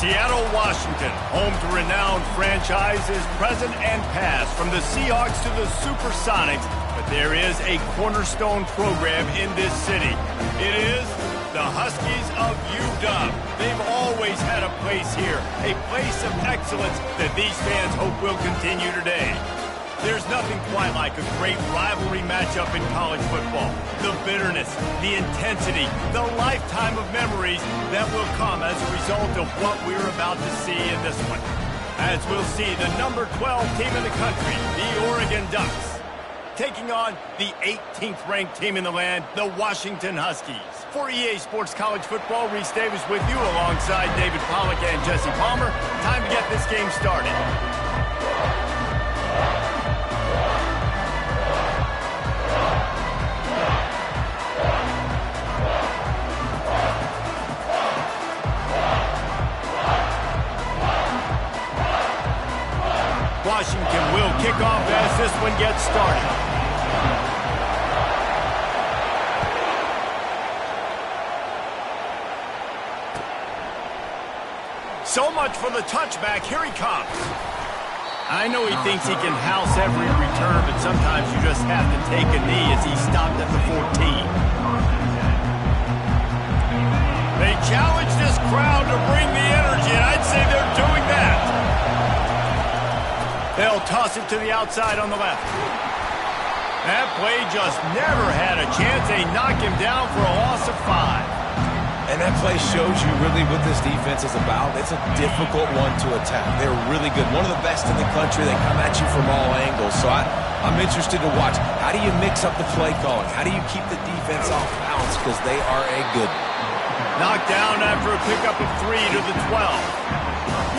Seattle, Washington, home to renowned franchises present and past, from the Seahawks to the Supersonics, but there is a cornerstone program in this city. It is the Huskies of UW. They've always had a place here, a place of excellence that these fans hope will continue today. There's nothing quite like a great rivalry matchup in college football. The bitterness, the intensity, the lifetime of memories that will come as a result of what we're about to see in this one. As we'll see the number 12 team in the country, the Oregon Ducks, taking on the 18th ranked team in the land, the Washington Huskies. For EA Sports College Football, Reese Davis with you alongside David Pollack and Jesse Palmer. Time to get this game started. Washington will kick off as this one gets started. So much for the touchback. Here he comes. I know he thinks he can house every return, but sometimes you just have to take a knee as he stopped at the 14. They challenge this crowd to bring the energy, and I'd say they're doing that. They'll toss it to the outside on the left. That play just never had a chance. They knock him down for a loss of 5. And that play shows you really what this defense is about. It's a difficult one to attack. They're really good. One of the best in the country. They come at you from all angles. So I'm interested to watch. How do you mix up the play calling? How do you keep the defense off balance? Because they are a good one. Knocked down after a pickup of 3 to the 12.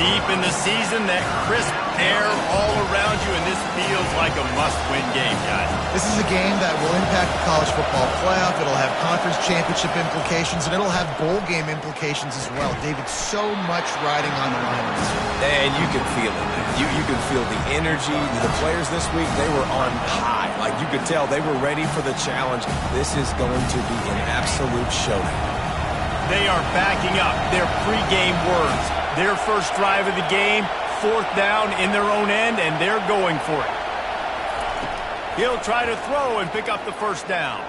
Deep in the season, that crisp air all around you, and this feels like a must-win game, guys. This is a game that will impact the college football playoff. It'll have conference championship implications, and it'll have bowl game implications as well. David, so much riding on the line in this one. And you can feel it. You can feel the energy. The players this week, they were on high. Like you could tell, they were ready for the challenge. This is going to be an absolute showdown. They are backing up their pregame words. Their first drive of the game, 4th down in their own end, and they're going for it. He'll try to throw and pick up the first down.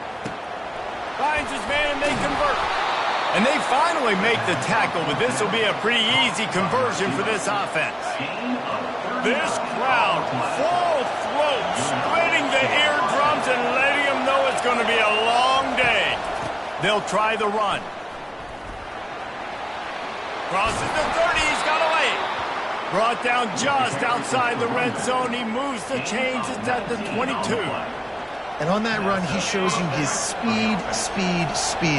Finds his man, and they convert. And they finally make the tackle, but this will be a pretty easy conversion for this offense. This crowd, full throat, splitting the eardrums and letting them know it's going to be a long day. They'll try the run. Crosses the 30, he's got away. Brought down just outside the red zone. He moves the chains. It's at the 22. And on that run, he shows you his speed.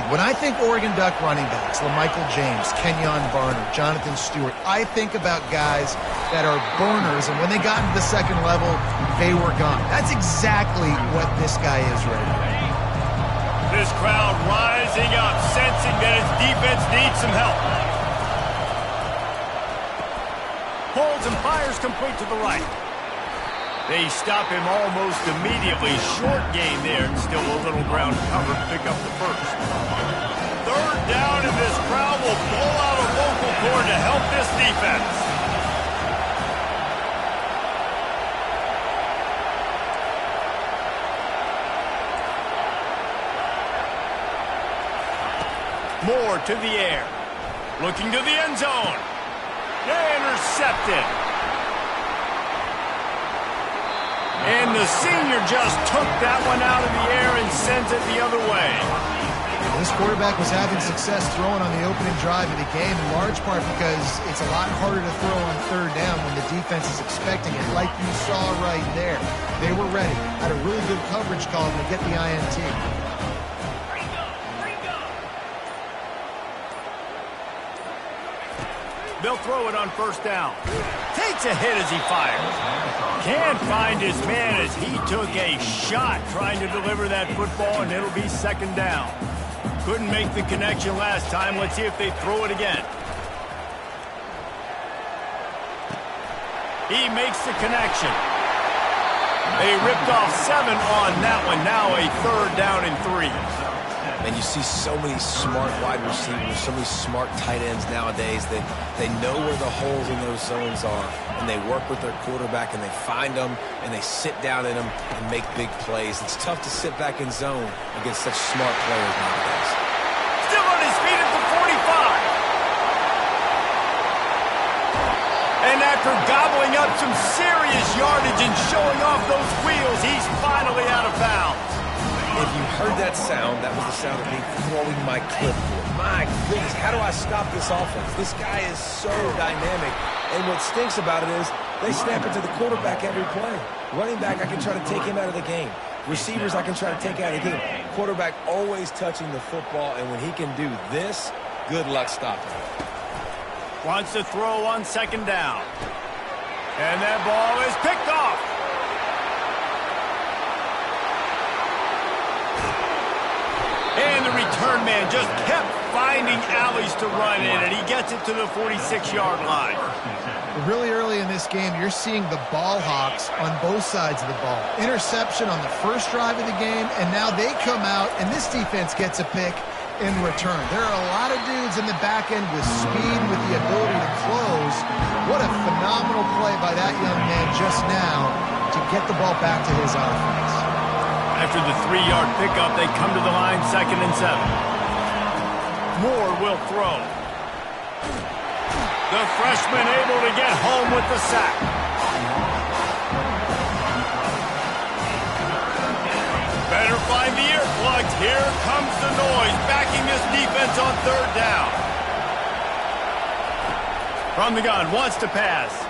When I think Oregon Duck running backs, LaMichael James, Kenyon Barner, Jonathan Stewart, I think about guys that are burners, and when they got into the second level, they were gone. That's exactly what this guy is right now. This crowd rising up, sensing that his defense needs some help. Pulls and fires complete to the right. They stop him almost immediately. Short gain there, and still a little ground covered to pick up the first. 3rd down, and this crowd will blow out a vocal cord to help this defense. Moore to the air. Looking to the end zone. Intercepted. And the senior just took that one out of the air and sends it the other way. This quarterback was having success throwing on the opening drive of the game, in large part because it's a lot harder to throw on 3rd down when the defense is expecting it, like you saw right there. They were ready. Had a really good coverage call to get the INT. They'll throw it on 1st down. Takes a hit as he fires. Can't find his man as he took a shot trying to deliver that football, and it'll be 2nd down. Couldn't make the connection last time. Let's see if they throw it again. He makes the connection. They ripped off 7 on that one. Now a 3rd down and 3. And you see so many smart wide receivers, so many smart tight ends nowadays that they know where the holes in those zones are, and they work with their quarterback, and they find them, and they sit down in them and make big plays. It's tough to sit back in zone against such smart players nowadays. Still on his feet at the 45. And after gobbling up some serious yardage and showing off those wheels, he's finally out of bounds. If you heard that sound, that was the sound of me throwing my clipboard. My goodness, how do I stop this offense? This guy is so dynamic. And what stinks about it is they snap it to the quarterback every play. Running back, I can try to take him out of the game. Receivers, I can try to take out of the game. Quarterback always touching the football, and when he can do this, good luck stopping him. Wants to throw on second down. And that ball is picked off. And the return man just kept finding alleys to run in, and he gets it to the 46-yard line. Really early in this game, you're seeing the ball hawks on both sides of the ball. Interception on the first drive of the game, and now they come out, and this defense gets a pick in return. There are a lot of dudes in the back end with speed, with the ability to close. What a phenomenal play by that young man just now to get the ball back to his offense. After the 3-yard pickup, they come to the line 2nd and 7. Moore will throw. The freshman able to get home with the sack. Better find the earplugs. Here comes the noise, backing this defense on 3rd down. From the gun, wants to pass.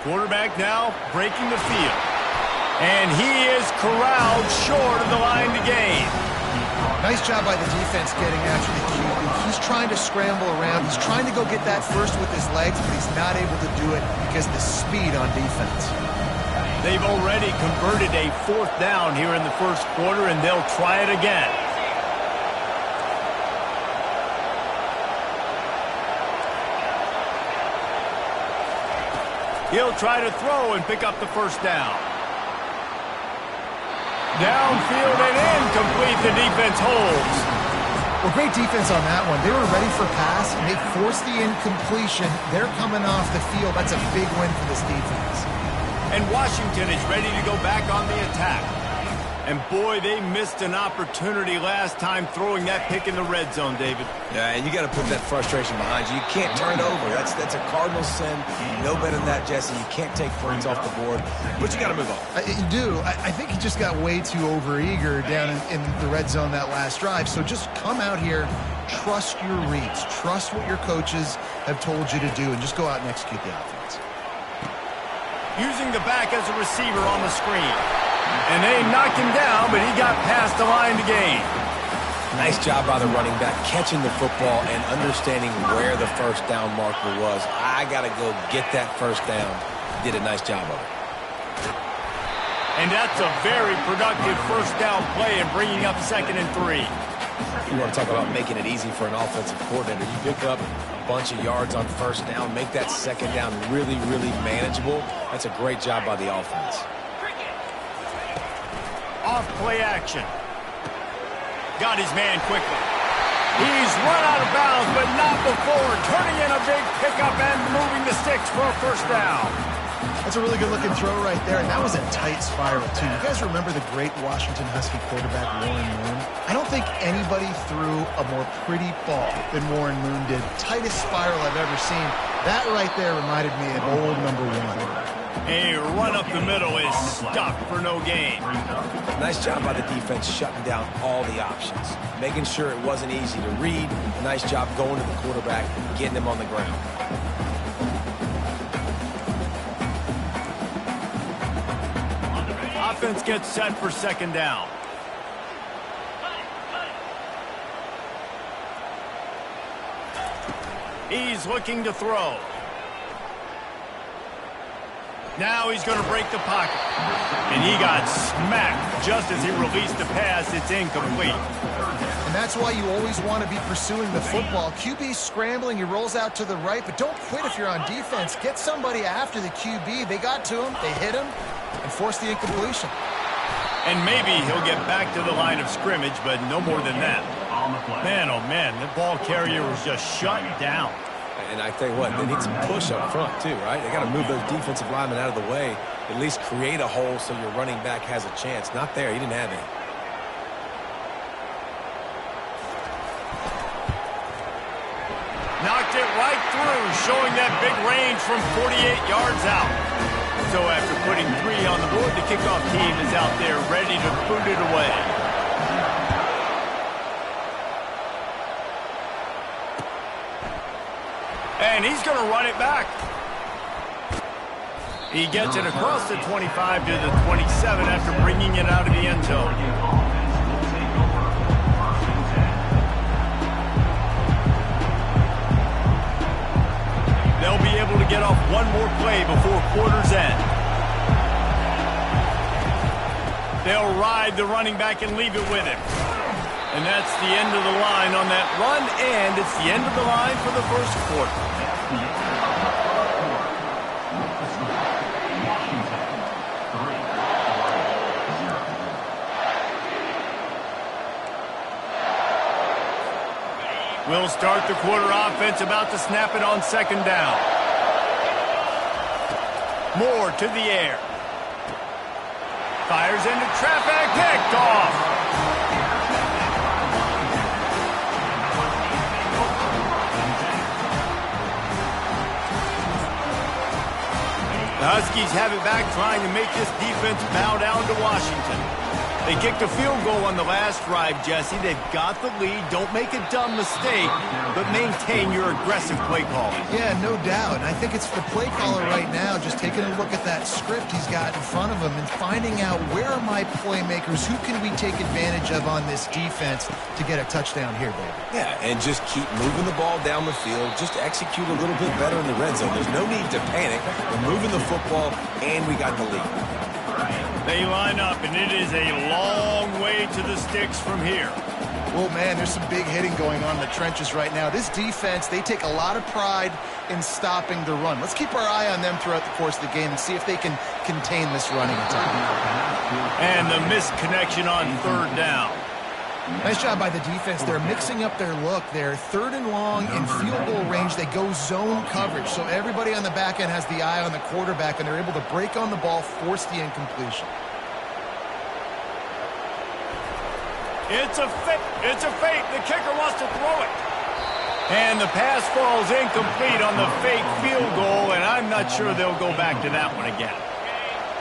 Quarterback now breaking the field. And he is corralled short of the line to gain. Nice job by the defense getting after the QB. He's trying to scramble around. He's trying to go get that first with his legs, but he's not able to do it because of the speed on defense. They've already converted a 4th down here in the first quarter, and they'll try it again. He'll try to throw and pick up the first down. Downfield and incomplete. The defense holds. Well, great defense on that one. They were ready for pass, and they forced the incompletion. They're coming off the field. That's a big win for this defense. And Washington is ready to go back on the attack. And boy, they missed an opportunity last time throwing that pick in the red zone, David. Yeah, and you got to put that frustration behind you. You can't turn it over. That's a cardinal sin. You know better than that, Jesse. You can't take points off the board, but you got to move on. You do. I think he just got way too overeager down in the red zone that last drive. So just come out here, trust your reads, trust what your coaches have told you to do, and just go out and execute the offense. Using the back as a receiver on the screen. And they knocked him down, but he got past the line to gain. Nice job by the running back, catching the football and understanding where the first down marker was. I got to go get that first down. Did a nice job of it. And that's a very productive first down play and bringing up 2nd and 3. You want to talk about making it easy for an offensive coordinator. You pick up a bunch of yards on first down, make that second down really, really manageable. That's a great job by the offense. Off play action. Got his man quickly. He's run out of bounds, but not before turning in a big pickup and moving the sticks for a first down. That's a really good-looking throw right there, and that was a tight spiral, too. You guys remember the great Washington Husky quarterback Warren Moon? I don't think anybody threw a more pretty ball than Warren Moon did. Tightest spiral I've ever seen. That right there reminded me of old number 1. A run up the middle is stuck for no gain. Nice job by the defense shutting down all the options, making sure it wasn't easy to read. A nice job going to the quarterback, getting him on the ground. Offense gets set for 2nd down. He's looking to throw. Now he's going to break the pocket. And he got smacked just as he released the pass. It's incomplete. And that's why you always want to be pursuing the football. QB scrambling, he rolls out to the right, but don't quit if you're on defense. Get somebody after the QB. They got to him, they hit him, and forced the incompletion. And maybe he'll get back to the line of scrimmage, but no more than that. Man, oh man, the ball carrier was just shut down. And I tell you what, they need some push up front too, right? They got to move those defensive linemen out of the way, at least create a hole so your running back has a chance. Not there. He didn't have any. Knocked it right through, showing that big range from 48 yards out. So after putting 3 on the board, the kickoff team is out there ready to boot it away. And he's going to run it back. He gets it across the 25 to the 27 after bringing it out of the end zone. They'll be able to get off one more play before quarter's end. They'll ride the running back and leave it with him. And that's the end of the line on that run, and it's the end of the line for the first quarter. We'll start the quarter offense, about to snap it on second down. Moore to the air. Fires into traffic, picked off. The Huskies have it back, trying to make this defense bow down to Washington. They kicked a field goal on the last drive, Jesse. They've got the lead. Don't make a dumb mistake, but maintain your aggressive play calling. Yeah, no doubt. And I think it's the play caller right now just taking a look at that script he's got in front of him and finding out where are my playmakers, who can we take advantage of on this defense to get a touchdown here, baby. Yeah, and just keep moving the ball down the field. Just execute a little bit better in the red zone. There's no need to panic. We're moving the football, and we got the lead. They line up, and it is a long way to the sticks from here. Well, man, there's some big hitting going on in the trenches right now. This defense, they take a lot of pride in stopping the run. Let's keep our eye on them throughout the course of the game and see if they can contain this running attack. And the missed connection on third down. Nice job by the defense. They're mixing up their look. They're third and long in field goal range. They go zone coverage. So everybody on the back end has the eye on the quarterback, and they're able to break on the ball, force the incompletion. It's a fake. The kicker wants to throw it. And the pass falls incomplete on the fake field goal, and I'm not sure they'll go back to that one again.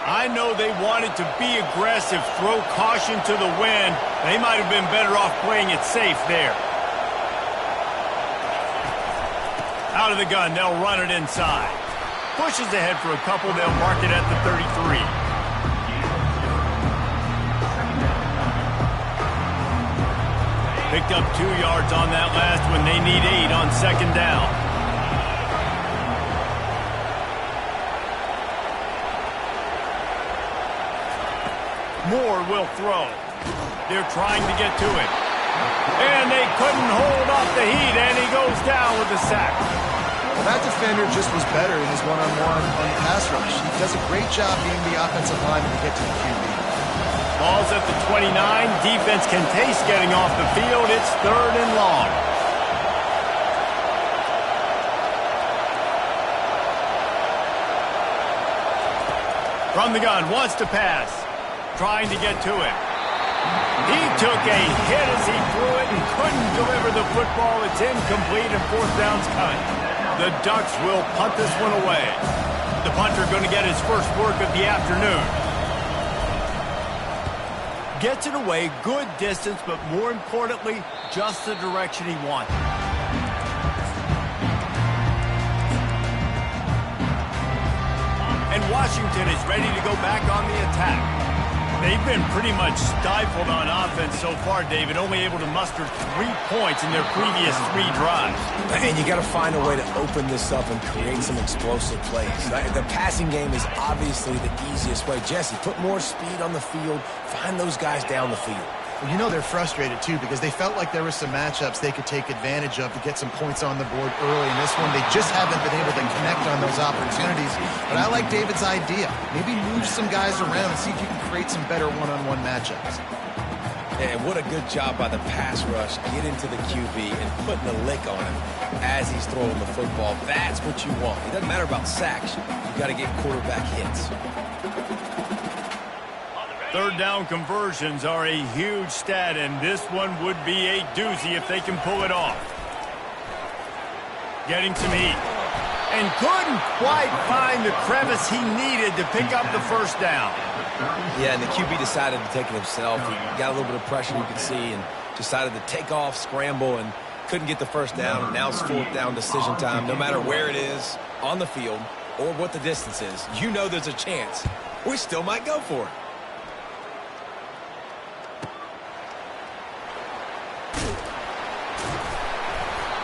I know they wanted to be aggressive, throw caution to the wind. They might have been better off playing it safe there. Out of the gun, they'll run it inside. Pushes ahead for a couple, they'll mark it at the 33. Picked up 2 yards on that last one. They need 8 on second down. Moore will throw. They're trying to get to it. And they couldn't hold off the heat, and he goes down with a sack. Well, that defender just was better in his one-on-one on the pass rush. He does a great job being the offensive lineman to get to the QB. Ball's at the 29. Defense can taste getting off the field. It's third and long. From the gun, wants to pass. Trying to get to it. He took a hit as he threw it and couldn't deliver the football. It's incomplete and fourth down's cut. The Ducks will punt this one away. The punter going to get his first work of the afternoon. Gets it away, good distance, but more importantly, just the direction he wanted. And Washington is ready to go back on the attack. They've been pretty much stifled on offense so far, David, only able to muster 3 points in their previous 3 drives. And you got to find a way to open this up and create some explosive plays. The passing game is obviously the easiest way. Jesse, put more speed on the field. Find those guys down the field. Well, you know they're frustrated, too, because they felt like there were some matchups they could take advantage of to get some points on the board early. In this one, they just haven't been able to connect on those opportunities. But I like David's idea. Maybe move some guys around and see if you can create some better one-on-one matchups. And what a good job by the pass rush. Get into the QB and putting a lick on him as he's throwing the football. That's what you want. It doesn't matter about sacks. You've got to get quarterback hits. Third down conversions are a huge stat, and this one would be a doozy if they can pull it off. Getting some heat. And couldn't quite find the crevice he needed to pick up the first down. Yeah, and the QB decided to take it himself. He got a little bit of pressure, you can see, and decided to take off, scramble, and couldn't get the first down. And now it's fourth down decision time. No matter where it is on the field or what the distance is, you know there's a chance. We still might go for it.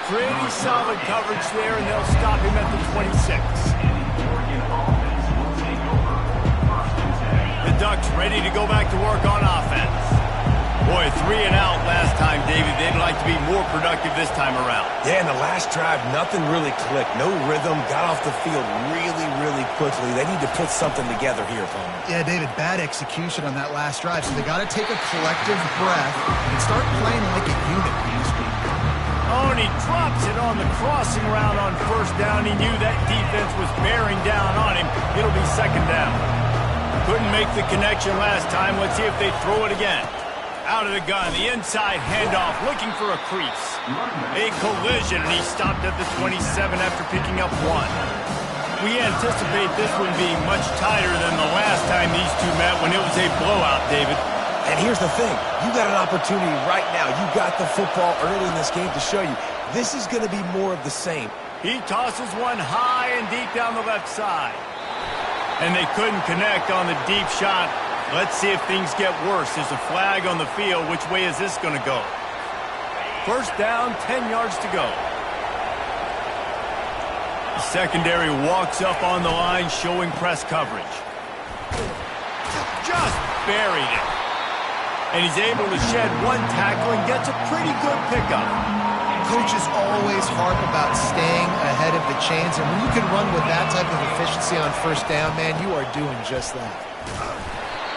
Pretty solid coverage there, and they'll stop him at the 26. The Ducks ready to go back to work on offense. Boy, 3 and out last time, David. They'd like to be more productive this time around. Yeah, in the last drive, nothing really clicked. No rhythm, got off the field really, really quickly. They need to put something together here, Palmer. Yeah, David, bad execution on that last drive, so they got to take a collective breath and start playing like a unit. Oh, and he drops it on the crossing route on first down. He knew that defense was bearing down on him. It'll be second down. Couldn't make the connection last time. Let's see if they throw it again. Out of the gun, the inside handoff, looking for a crease. A collision, and he stopped at the 27 after picking up 1. We anticipate this one being much tighter than the last time these two met when it was a blowout, David. And here's the thing. You got an opportunity right now. You got the football early in this game to show you. This is going to be more of the same. He tosses one high and deep down the left side. And they couldn't connect on the deep shot. Let's see if things get worse. There's a flag on the field. Which way is this going to go? First down, 10 yards to go. The secondary walks up on the line, showing press coverage. Just buried it. And he's able to shed one tackle and gets a pretty good pickup. Coaches always harp about staying ahead of the chains, and when you can run with that type of efficiency on first down, man, you are doing just that.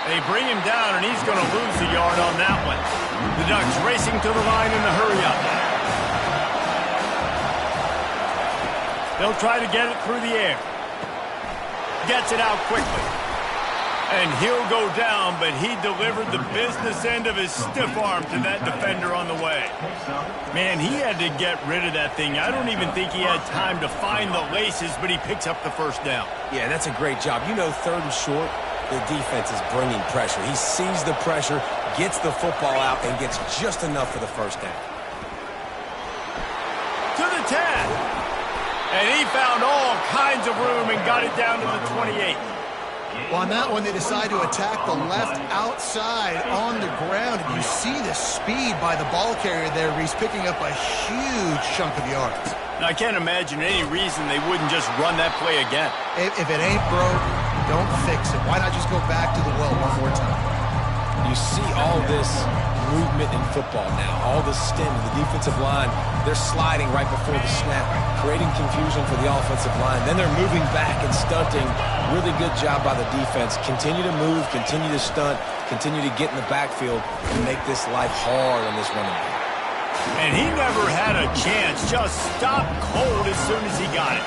They bring him down, and he's going to lose a yard on that one. The Ducks racing to the line in the hurry-up. They'll try to get it through the air. Gets it out quickly. And he'll go down, but he delivered the business end of his stiff arm to that defender on the way. Man, he had to get rid of that thing. I don't even think he had time to find the laces, but he picks up the first down. Yeah, that's a great job. You know, third and short, the defense is bringing pressure. He sees the pressure, gets the football out, and gets just enough for the first down. To the 10. And he found all kinds of room and got it down to the 28. Well, on that one, they decide to attack the left outside on the ground. And you see the speed by the ball carrier there. He's picking up a huge chunk of yards. Now, I can't imagine any reason they wouldn't just run that play again. If it ain't broke, don't fix it. Why not just go back to the well one more time? You see all this movement in football now. All the stem, the defensive line, they're sliding right before the snap, creating confusion for the offensive line. Then they're moving back and stunting. Really good job by the defense. Continue to move, continue to stunt, continue to get in the backfield and make this life hard on this running back. And he never had a chance. Just stopped cold as soon as he got it.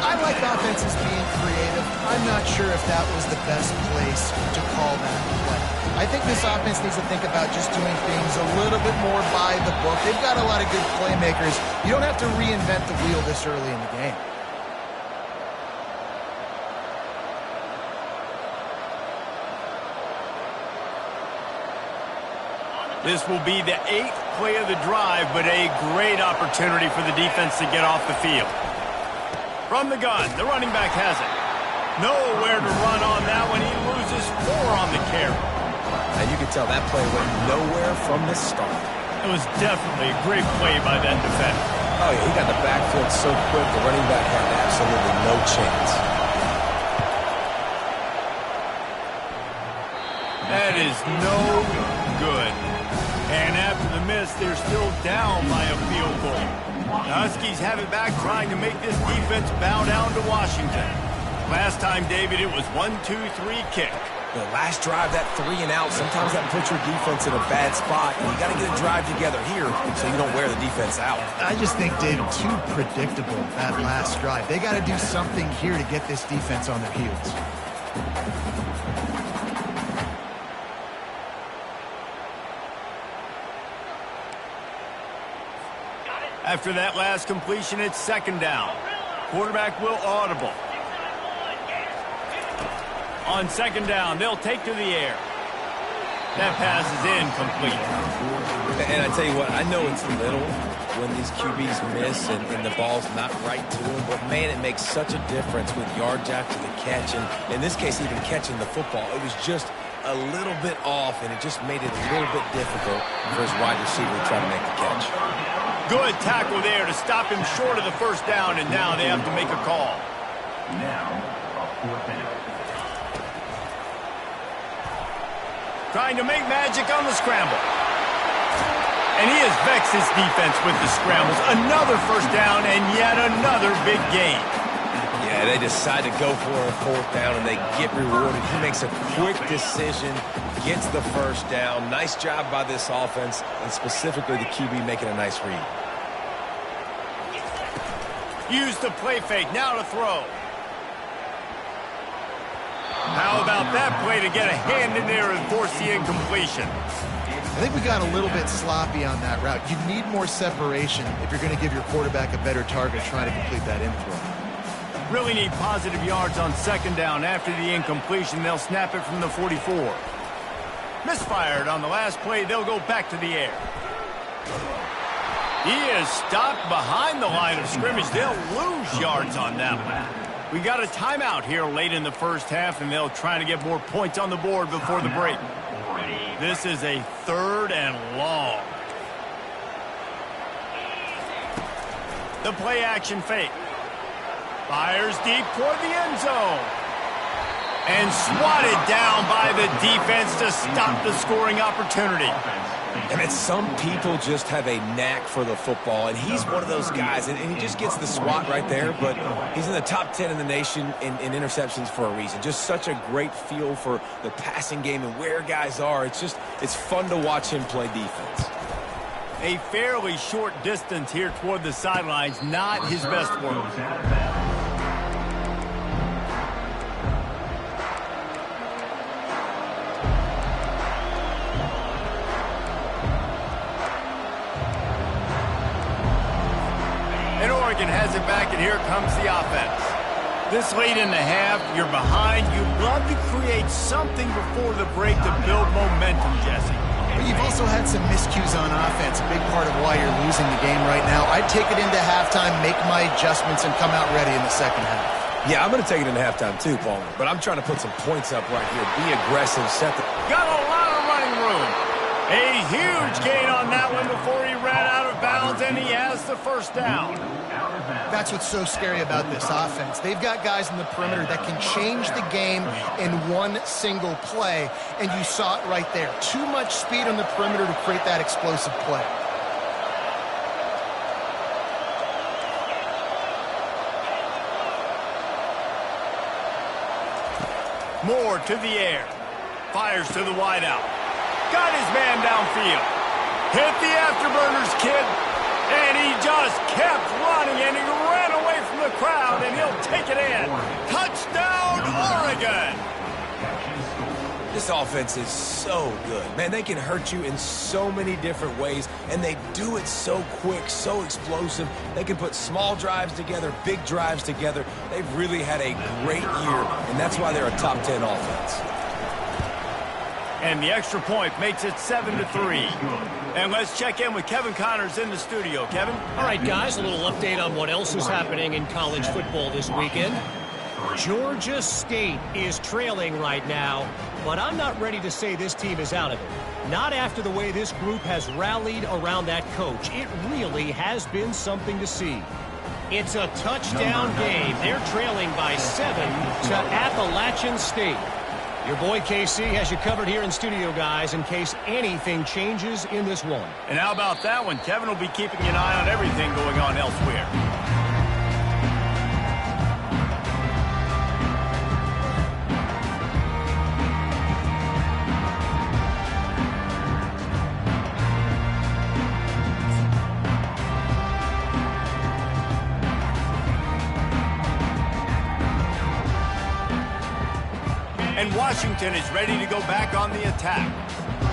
I like offenses being creative. I'm not sure if that was the best place to call that play. I think this offense needs to think about just doing things a little bit more by the book. They've got a lot of good playmakers. You don't have to reinvent the wheel this early in the game. This will be the 8th play of the drive, but a great opportunity for the defense to get off the field. From the gun, the running back has it. Nowhere to run on that one. He loses 4 on the carry. And you can tell that play went nowhere from the start. It was definitely a great play by that defender. Oh, yeah, he got the backfield so quick, the running back had absolutely no chance. That is no good. And after the miss, they're still down by a field goal. The Huskies have it back, trying to make this defense bow down to Washington. Last time, David, it was 1-2-3 kick. The last drive, that 3 and out, sometimes that puts your defense in a bad spot. And you got to get a drive together here so you don't wear the defense out. I just think, David, too predictable, that last drive. They got to do something here to get this defense on their heels. After that last completion, it's second down. Quarterback will audible. On second down, they'll take to the air. That pass is incomplete. And I tell you what, I know it's little when these QBs miss and the ball's not right to them, but man, it makes such a difference with yards after the catch. And in this case, even catching the football, it was just a little bit off, and it just made it a little bit difficult for his wide receiver to try to make the catch. Good tackle there to stop him short of the first down, and now they have to make a call. Now, a fourth down. Trying to make magic on the scramble. And he has vexed his defense with the scrambles. Another first down and yet another big gain. Yeah, they decide to go for a fourth down, and they get rewarded. He makes a quick decision, gets the first down. Nice job by this offense, and specifically the QB making a nice read. Use the play fake, now to throw. How about that play to get a hand in there and force the incompletion? I think we got a little bit sloppy on that route. You need more separation if you're going to give your quarterback a better target trying to complete that in throw. Really need positive yards on second down. After the incompletion, they'll snap it from the 44. Misfired on the last play. They'll go back to the air. He is stopped behind the line of scrimmage. They'll lose yards on that one. We got a timeout here late in the first half, and they'll try to get more points on the board before the break. This is a third and long. The play action fake. Fires deep toward the end zone. And swatted down by the defense to stop the scoring opportunity. And it's some people just have a knack for the football, and he's one of those guys, and he just gets the swat right there, but he's in the top 10 in the nation in interceptions for a reason. Just such a great feel for the passing game and where guys are. It's fun to watch him play defense. A fairly short distance here toward the sidelines, not his best work. Has it back, and here comes the offense. This late in the half, you're behind. You'd love to create something before the break to build momentum, Jesse. But you've also had some miscues on offense, a big part of why you're losing the game right now. I'd take it into halftime, make my adjustments, and come out ready in the second half. Yeah, I'm going to take it into halftime too, Paul. But I'm trying to put some points up right here. Be aggressive, set the... Got a lot of running room. A huge gain on that one before he ran out of bounds, and he has the first down. That's what's so scary about this offense. They've got guys in the perimeter that can change the game in one single play, and you saw it right there. Too much speed on the perimeter to create that explosive play. Moore to the air. Fires to the wideout. Got his man downfield. Hit the afterburners, kid. And he just kept running, and he ran away from the crowd, and he'll take it in. Touchdown, Oregon! This offense is so good. Man, they can hurt you in so many different ways, and they do it so quick, so explosive. They can put small drives together, big drives together. They've really had a great year, and that's why they're a top 10 offense. And the extra point makes it 7-3. And let's check in with Kevin Connors in the studio. Kevin? All right, guys, a little update on what else is happening in college football this weekend. Georgia State is trailing right now, but I'm not ready to say this team is out of it. Not after the way this group has rallied around that coach. It really has been something to see. It's a touchdown game. They're trailing by 7 to Appalachian State. Your boy KC has you covered here in studio, guys, in case anything changes in this one. And how about that one? Kevin will be keeping an eye on everything going on elsewhere. And Washington is ready to go back on the attack.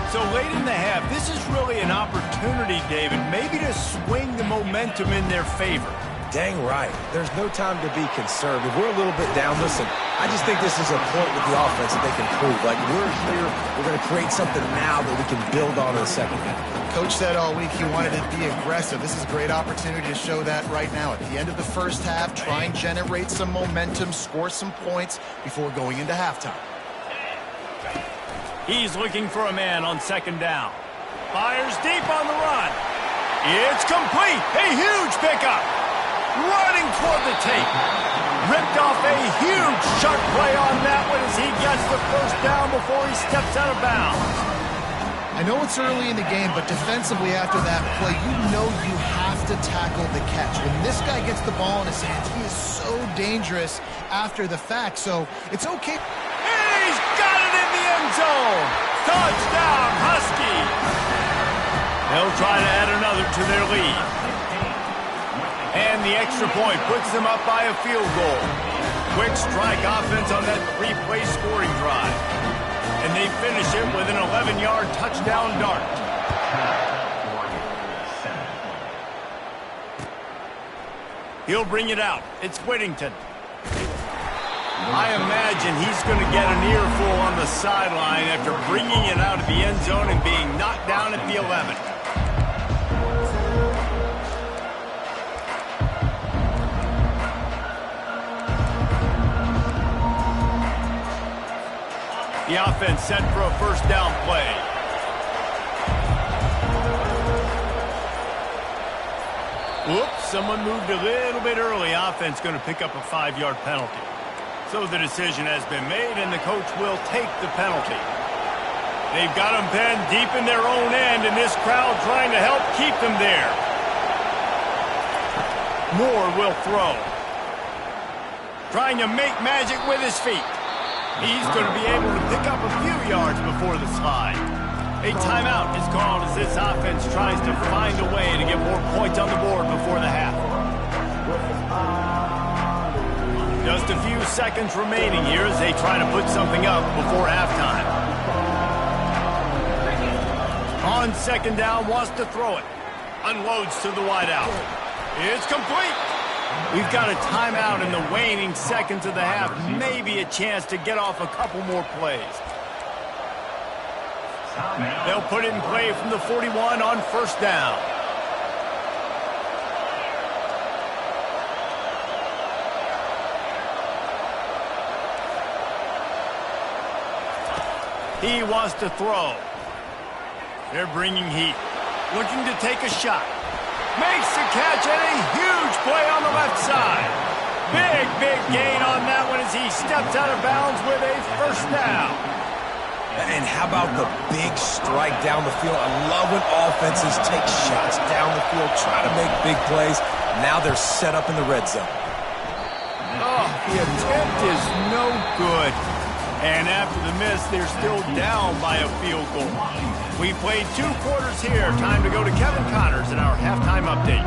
So late in the half, this is really an opportunity, David, maybe to swing the momentum in their favor. Dang right. There's no time to be concerned. If we're a little bit down, listen, I just think this is a point with the offense that they can prove. Like, we're here, we're going to create something now that we can build on in the second half. Coach said all week he wanted to be aggressive. This is a great opportunity to show that right now. At the end of the first half, try and generate some momentum, score some points before going into halftime. He's looking for a man on second down. Fires deep on the run. It's complete. A huge pickup. Running toward the tape. Ripped off a huge sharp play on that one as he gets the first down before he steps out of bounds. I know it's early in the game, but defensively after that play, you know you have to tackle the catch. When this guy gets the ball in his hands, he is so dangerous after the fact, so it's okay. He's got it in the end zone. Touchdown, Huskies. They'll try to add another to their lead. And the extra point puts them up by a field goal. Quick strike offense on that three-play scoring drive. And they finish it with an 11-yard touchdown dart. He'll bring it out. It's Whittington. I imagine he's going to get an earful on the sideline after bringing it out of the end zone and being knocked down at the 11. The offense set for a first down play. Whoops, someone moved a little bit early. Offense going to pick up a 5-yard penalty. So the decision has been made, and the coach will take the penalty. They've got them penned deep in their own end, and this crowd trying to help keep them there. Moore will throw. Trying to make magic with his feet. He's going to be able to pick up a few yards before the slide. A timeout is called as this offense tries to find a way to get more points on the board before the half. Just a few seconds remaining here as they try to put something up before halftime. On second down, wants to throw it. Unloads to the wideout. It's complete. We've got a timeout in the waning seconds of the half. Maybe a chance to get off a couple more plays. They'll put it in play from the 41 on first down. He wants to throw. They're bringing heat. Looking to take a shot. Makes the catch and a huge play on the left side. Big gain on that one as he steps out of bounds with a first down. And how about the big strike down the field? I love when offenses take shots down the field, try to make big plays. Now they're set up in the red zone. Oh, the attempt is no good. And after the miss, they're still down by a field goal. We played 2 quarters here. Time to go to Kevin Connors in our halftime update.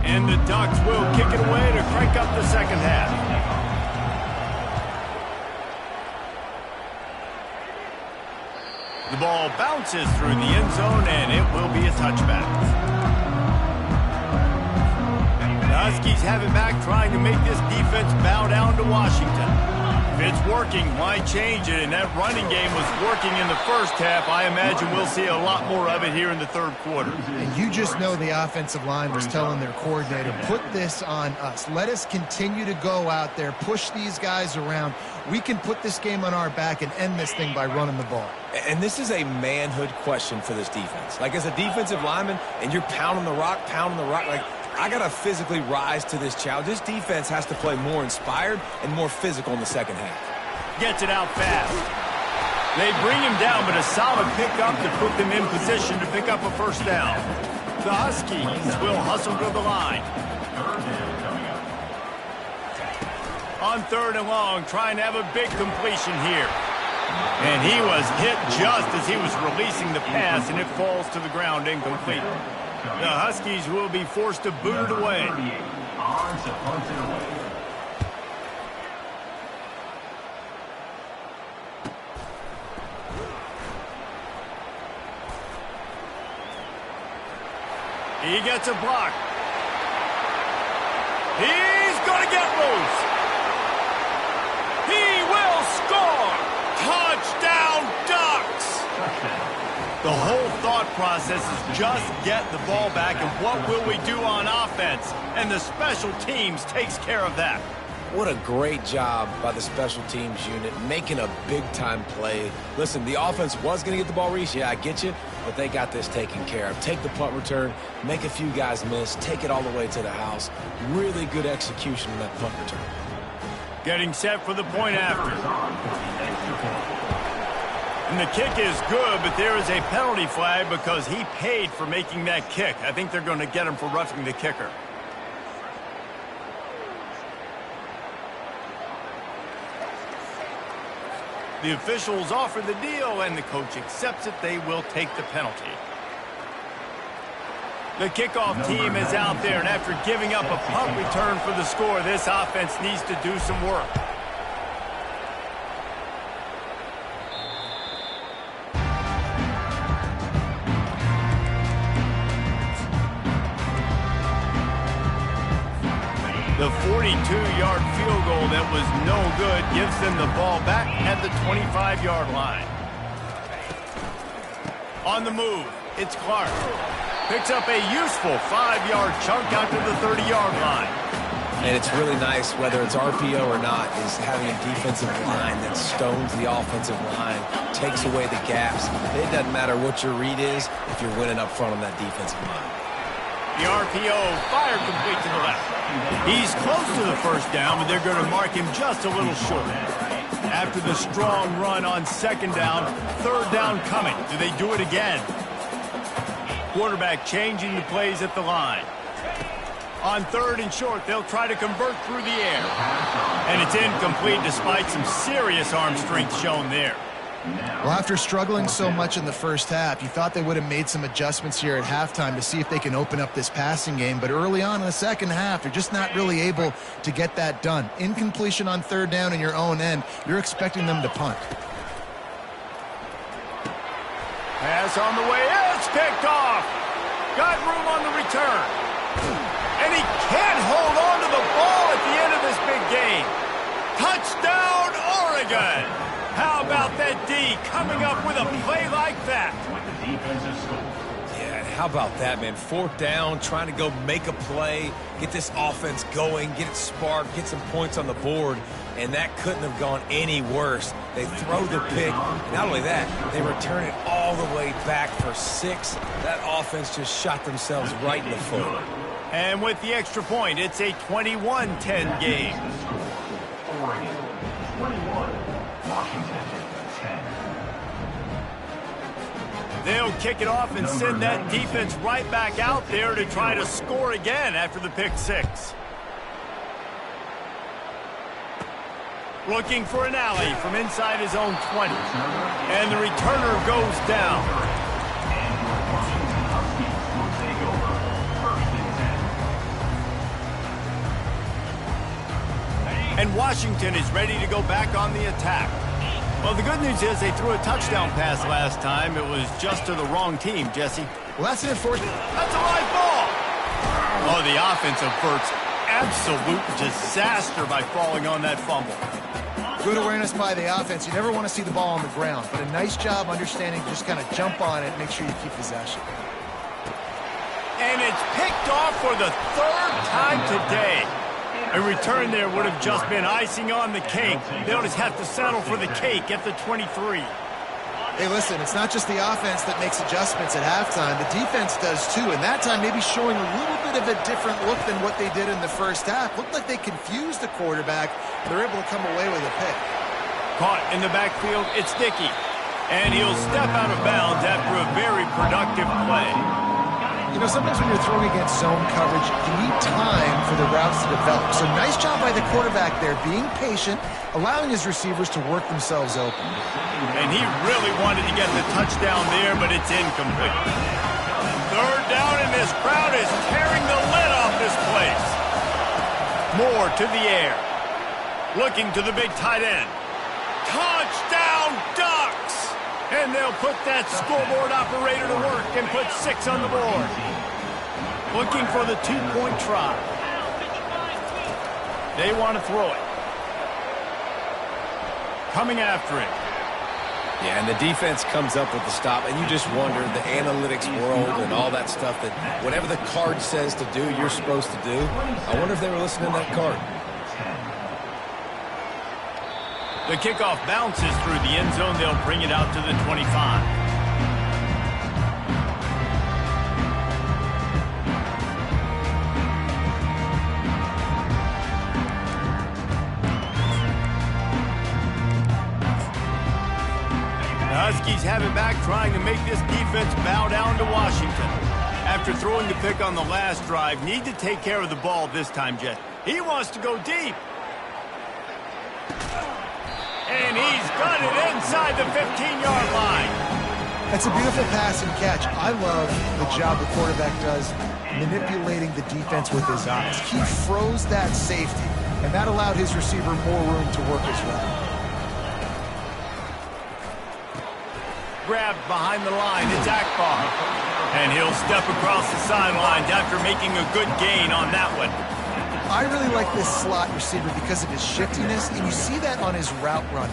And the Ducks will kick it away to crank up the second half. The ball bounces through the end zone, and it will be a touchback. Huskies have it back, trying to make this defense bow down to Washington. If it's working, why change it? And that running game was working in the first half. I imagine we'll see a lot more of it here in the third quarter. And you just know the offensive line was telling their coordinator, put this on us. Let us continue to go out there, push these guys around. We can put this game on our back and end this thing by running the ball. And this is a manhood question for this defense. Like, as a defensive lineman, and you're pounding the rock, like, I got to physically rise to this challenge. This defense has to play more inspired and more physical in the second half. Gets it out fast. They bring him down, but a solid pickup to put them in position to pick up a first down. The Huskies will hustle to the line. On third and long, trying to have a big completion here. And he was hit just as he was releasing the pass, and it falls to the ground incomplete. The Huskies will be forced to boot it away. He gets a block. He's going to get loose. He will score. Touchdown, Ducks. The whole thought process is just get the ball back, and what will we do on offense? And the special teams takes care of that. What a great job by the special teams unit, making a big-time play. Listen, the offense was going to get the ball reached. Yeah, I get you, but they got this taken care of. Take the punt return, make a few guys miss, take it all the way to the house. Really good execution in that punt return. Getting set for the point after. And the kick is good, but there is a penalty flag because he paid for making that kick. I think they're going to get him for roughing the kicker. The officials offer the deal, and the coach accepts it. They will take the penalty. The kickoff team is out there, and after giving up a punt return for the score, this offense needs to do some work. The 42-yard field goal that was no good gives them the ball back at the 25-yard line. On the move, it's Clark. Picks up a useful 5-yard chunk out to the 30-yard line. And it's really nice, whether it's RPO or not, is having a defensive line that stones the offensive line, takes away the gaps. It doesn't matter what your read is if you're winning up front on that defensive line. The RPO fired complete to the left. He's close to the first down, but they're going to mark him just a little short. After the strong run on second down, third down coming. Do they do it again? Quarterback changing the plays at the line. On third and short, they'll try to convert through the air. And it's incomplete despite some serious arm strength shown there. Well, after struggling so much in the first half, you thought they would have made some adjustments here at halftime to see if they can open up this passing game. But early on in the second half, they're just not really able to get that done. Incompletion on third down in your own end, you're expecting them to punt. Pass on the way. It's picked off. Got room on the return. And he can't hold on to the ball at the end of this big game. Touchdown, Oregon. How about that D coming up with a play like that? Yeah, how about that, man? Fourth down, trying to go make a play, get this offense going, get it sparked, get some points on the board, and that couldn't have gone any worse. They throw the pick. Not only that, they return it all the way back for 6. That offense just shot themselves right in the foot. And with the extra point, it's a 21-10 game. Oregon, 21. Washington, 10. They'll kick it off and send that defense right back out there to try to score again after the pick 6. Looking for an alley from inside his own 20. And the returner goes down. And Washington is ready to go back on the attack. Well, the good news is they threw a touchdown pass last time. It was just to the wrong team, Jesse. Well, that's an enforcement. That's a live ball. Oh, the offense averts absolute disaster by falling on that fumble. Good awareness by the offense. You never want to see the ball on the ground, but a nice job understanding to just kind of jump on it and make sure you keep possession. And it's picked off for the third time today. A return there would have just been icing on the cake. They'll just have to settle for the cake at the 23. Hey, listen, it's not just the offense that makes adjustments at halftime. The defense does too, and that time maybe showing a little bit of a different look than what they did in the first half. Looked like they confused the quarterback. They're able to come away with a pick. Caught in the backfield, it's Dickey. And he'll step out of bounds after a very productive play. You know, sometimes when you're throwing against zone coverage, you need time for the routes to develop. So nice job by the quarterback there, being patient, allowing his receivers to work themselves open. And he really wanted to get the touchdown there, but it's incomplete. Third down, and this crowd is tearing the lid off this place. Moore to the air. Looking to the big tight end. Touchdown, Ducks! And they'll put that scoreboard operator to work and put 6 on the board. Looking for the 2-point try. They want to throw it. Coming after it. Yeah, and the defense comes up with the stop, and you just wonder, the analytics world and all that stuff, that whatever the card says to do, you're supposed to do. I wonder if they were listening to that card. The kickoff bounces through the end zone. They'll bring it out to the 25. The Huskies have it back, trying to make this defense bow down to Washington. After throwing the pick on the last drive, need to take care of the ball this time, Jet. He wants to go deep. And he's got it inside the 15-yard line. It's a beautiful pass and catch. I love the job the quarterback does manipulating the defense with his eyes. He froze that safety, and that allowed his receiver more room to work as well. Grabbed behind the line, it's Akbar. And he'll step across the sidelines after making a good gain on that one. I really like this slot receiver because of his shiftiness, and you see that on his route run.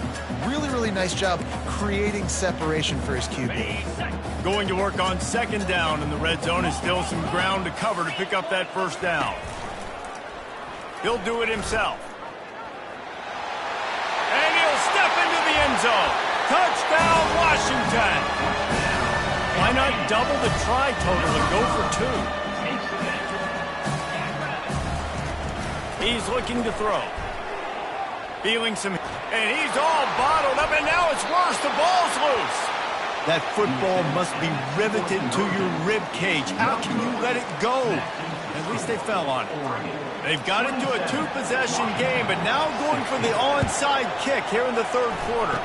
Really, really nice job creating separation for his QB. Going to work on second down in the red zone, is still some ground to cover to pick up that first down. He'll do it himself. And he'll step into the end zone. Touchdown, Washington. Why not double the try total and go for 2? He's looking to throw. Feeling some... And he's all bottled up, and now it's worse. The ball's loose. That football must be riveted to your rib cage. How can you let it go? At least they fell on it. They've got into a 2-possession game, but now going for the onside kick here in the third quarter.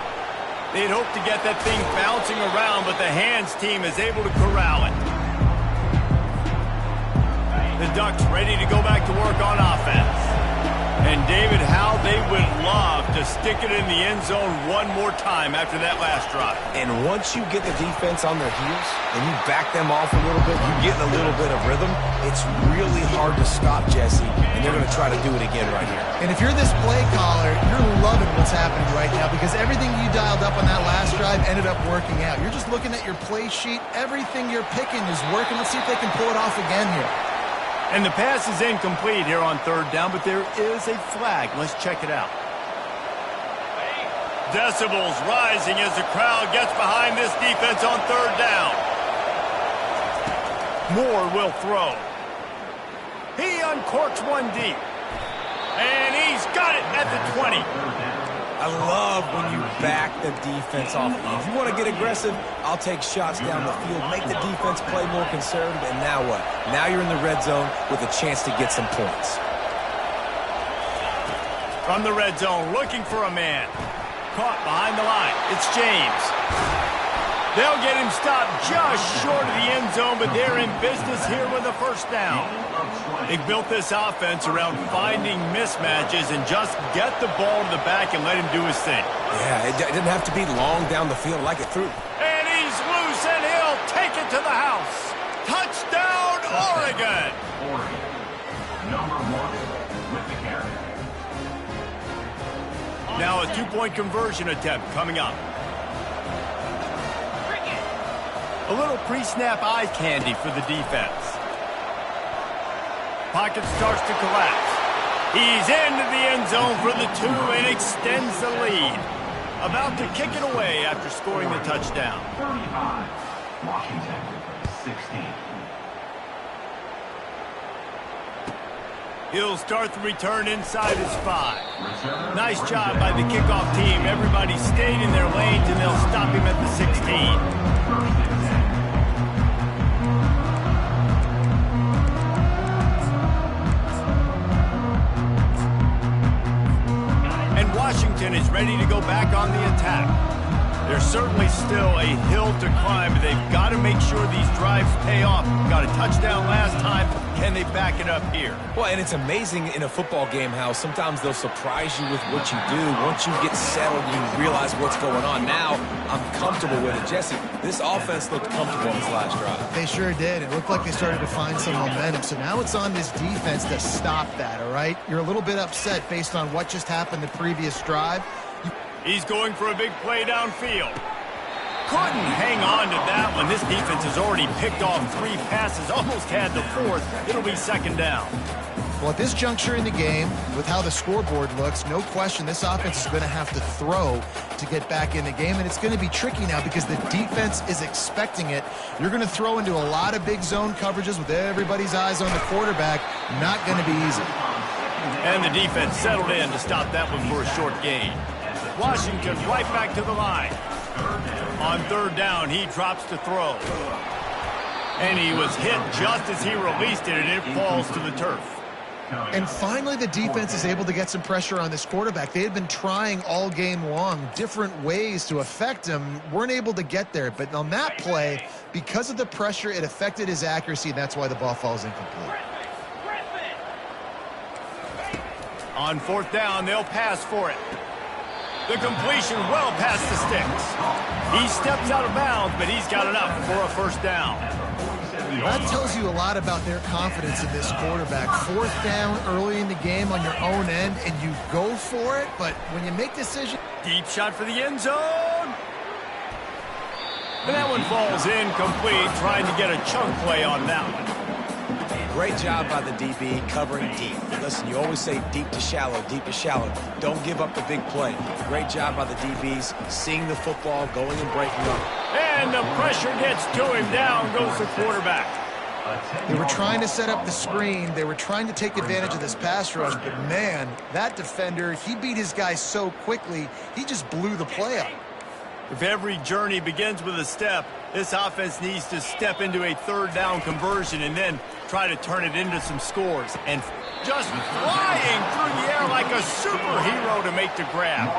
They'd hoped to get that thing bouncing around, but the hands team is able to corral it. The Ducks ready to go back to work on offense. And David, how they would love to stick it in the end zone one more time after that last drive. And once you get the defense on their heels and you back them off a little bit, you get in a little bit of rhythm, it's really hard to stop, Jesse, and they're going to try to do it again right here. And if you're this play caller, you're loving what's happening right now because everything you dialed up on that last drive ended up working out. You're just looking at your play sheet. Everything you're picking is working. Let's see if they can pull it off again here. And the pass is incomplete here on third down, but there is a flag. Let's check it out. Decibels rising as the crowd gets behind this defense on third down. Moore will throw. He uncorks one deep. And he's got it at the 20. I love when you back the defense off. If you want to get aggressive, I'll take shots down the field, make the defense play more conservative, and now what? Now you're in the red zone with a chance to get some points. From the red zone, looking for a man. Caught behind the line. It's James. They'll get him stopped just short of the end zone, but they're in business here with a first down. They've built this offense around finding mismatches and just get the ball to the back and let him do his thing. Yeah, it didn't have to be long down the field like it through. And he's loose, and he'll take it to the house. Touchdown, Oregon! Oregon. Number 1. Now a two-point conversion attempt coming up. A little pre-snap eye candy for the defense. Pocket starts to collapse. He's into the end zone for the 2 and extends the lead. About to kick it away after scoring the touchdown. 35. Washington, 16. He'll start the return inside his 5. Nice job by the kickoff team. Everybody stayed in their lanes, and they'll stop him at the 16. Washington is ready to go back on the attack. There's certainly still a hill to climb, but they've got to make sure these drives pay off. Got a touchdown last time. Can they back it up here? Well, and it's amazing in a football game how sometimes they'll surprise you with what you do. Once you get settled, you realize what's going on. Now, I'm comfortable with it. Jesse, this offense looked comfortable in this last drive. They sure did. It looked like they started to find some momentum. So now it's on this defense to stop that, all right? You're a little bit upset based on what just happened the previous drive. He's going for a big play downfield. Couldn't hang on to that one. This defense has already picked off 3 passes, almost had the 4th. It'll be second down. Well, at this juncture in the game, with how the scoreboard looks, no question this offense is going to have to throw to get back in the game, and it's going to be tricky now because the defense is expecting it. You're going to throw into a lot of big zone coverages with everybody's eyes on the quarterback. Not going to be easy. And the defense settled in to stop that one for a short gain. Washington right back to the line. On third down, he drops to throw. And he was hit just as he released it, and it falls to the turf. And finally, the defense is able to get some pressure on this quarterback. They had been trying all game long different ways to affect him. Weren't able to get there. But on that play, because of the pressure, it affected his accuracy, and that's why the ball falls incomplete. On fourth down, they'll pass for it. The completion well past the sticks. He steps out of bounds, but he's got enough for a first down. That tells you a lot about their confidence in this quarterback. Fourth down early in the game on your own end, and you go for it, but when you make decisions... Deep shot for the end zone. And that one falls incomplete, trying to get a chunk play on that one. Great job by the DB covering deep. Listen, you always say deep to shallow, deep to shallow. Don't give up the big play. Great job by the DBs, seeing the football, going and breaking up. And the pressure gets to him. Down goes the quarterback. They were trying to set up the screen. They were trying to take advantage of this pass rush. But, man, that defender, he beat his guy so quickly, he just blew the play up. If every journey begins with a step, this offense needs to step into a third down conversion and then try to turn it into some scores. And just flying through the air like a superhero to make the grab.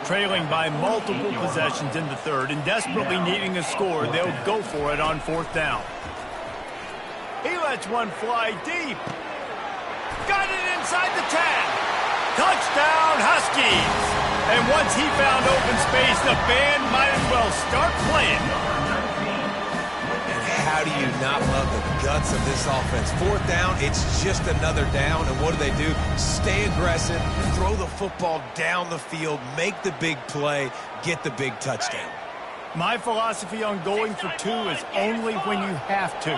Trailing by multiple possessions in the third and desperately needing a score, they'll go for it on fourth down. He lets one fly deep. Got it inside the 10. Touchdown, Huskies. And once he found open space, the band might as well start playing. And how do you not love the guts of this offense? Fourth down, it's just another down. And what do? Stay aggressive, throw the football down the field, make the big play, get the big touchdown. My philosophy on going for 2 is only when you have to.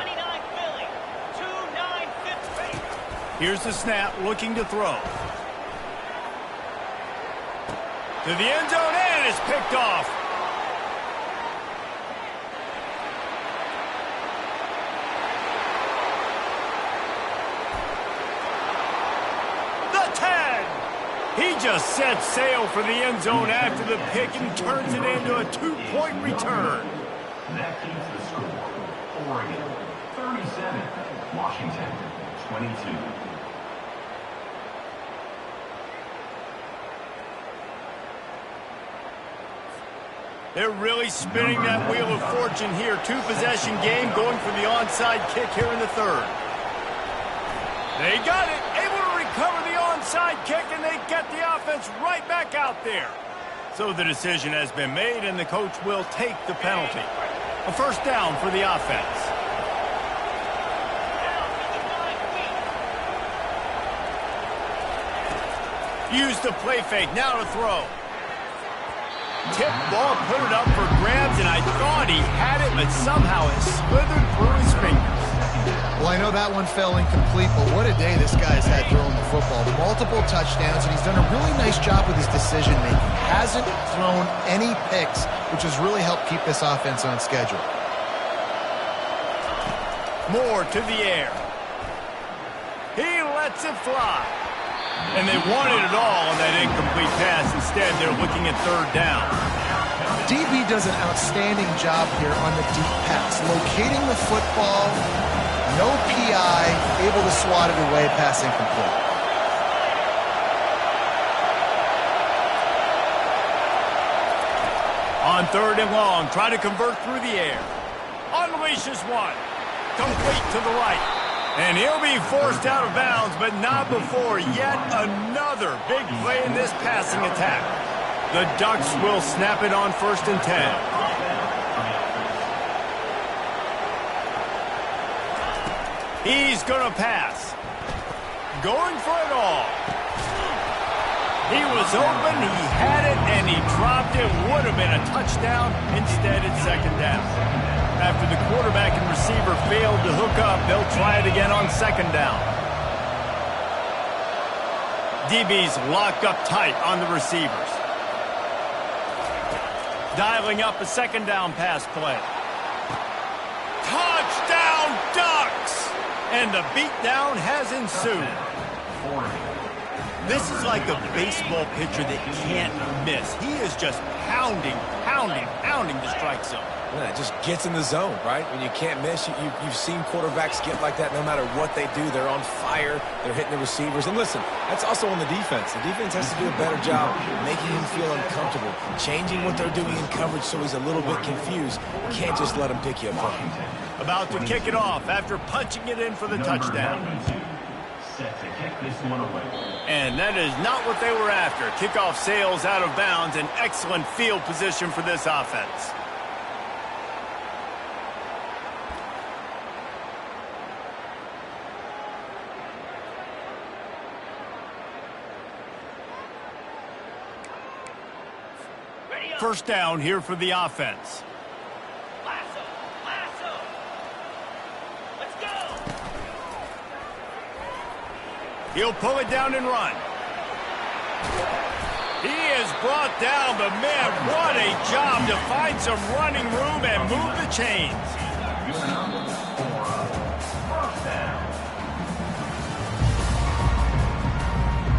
Here's the snap, looking to throw. To the end zone, and it's picked off. The 10. He just sets sail for the end zone after the pick and turns it into a 2-point return. That keeps the score. Oregon, 37. Washington, 22. They're really spinning that wheel of fortune here. 2-possession game, going for the onside kick here in the third. They got it, able to recover the onside kick, and they get the offense right back out there. So the decision has been made, and the coach will take the penalty. A first down for the offense. Use the play fake, now to throw. Tip ball, put it up for grabs, and I thought he had it, but somehow it slithered through his fingers. Well, I know that one fell incomplete, but what a day this guy's had throwing the football. Multiple touchdowns, and he's done a really nice job with his decision-making. Hasn't thrown any picks, which has really helped keep this offense on schedule. More to the air. He lets it fly. And they wanted it all on that incomplete pass. Instead, they're looking at third down. DB does an outstanding job here on the deep pass. Locating the football, no PI, able to swat it away, pass incomplete. On third and long, try to convert through the air. Unleashes one. Complete to the right. And he'll be forced out of bounds, but not before yet another big play in this passing attack. The Ducks will snap it on 1st and 10. He's going to pass. Going for it all. He was open, he had it, and he dropped it. Would have been a touchdown. Instead, it's second down. After the quarterback and receiver failed to hook up, they'll try it again on second down. DB's locked up tight on the receivers. Dialing up a second down pass play. Touchdown, Ducks! And the beatdown has ensued. This is like a baseball pitcher that can't miss. He is just pounding the strike zone. Yeah, it just gets in the zone, right? When you can't miss, you've seen quarterbacks get like that no matter what they do. They're on fire. They're hitting the receivers. And listen, that's also on the defense. The defense has to do a better job making him feel uncomfortable, changing what they're doing in coverage so he's a little bit confused. You can't just let him pick you apart. About to kick it off after punching it in for the touchdown. Set to kick this one away. And that is not what they were after. Kickoff sails out of bounds. An excellent field position for this offense. First down here for the offense. Let's go. He'll pull it down and run. He is brought down, but man, what a job to find some running room and move the chains. First down.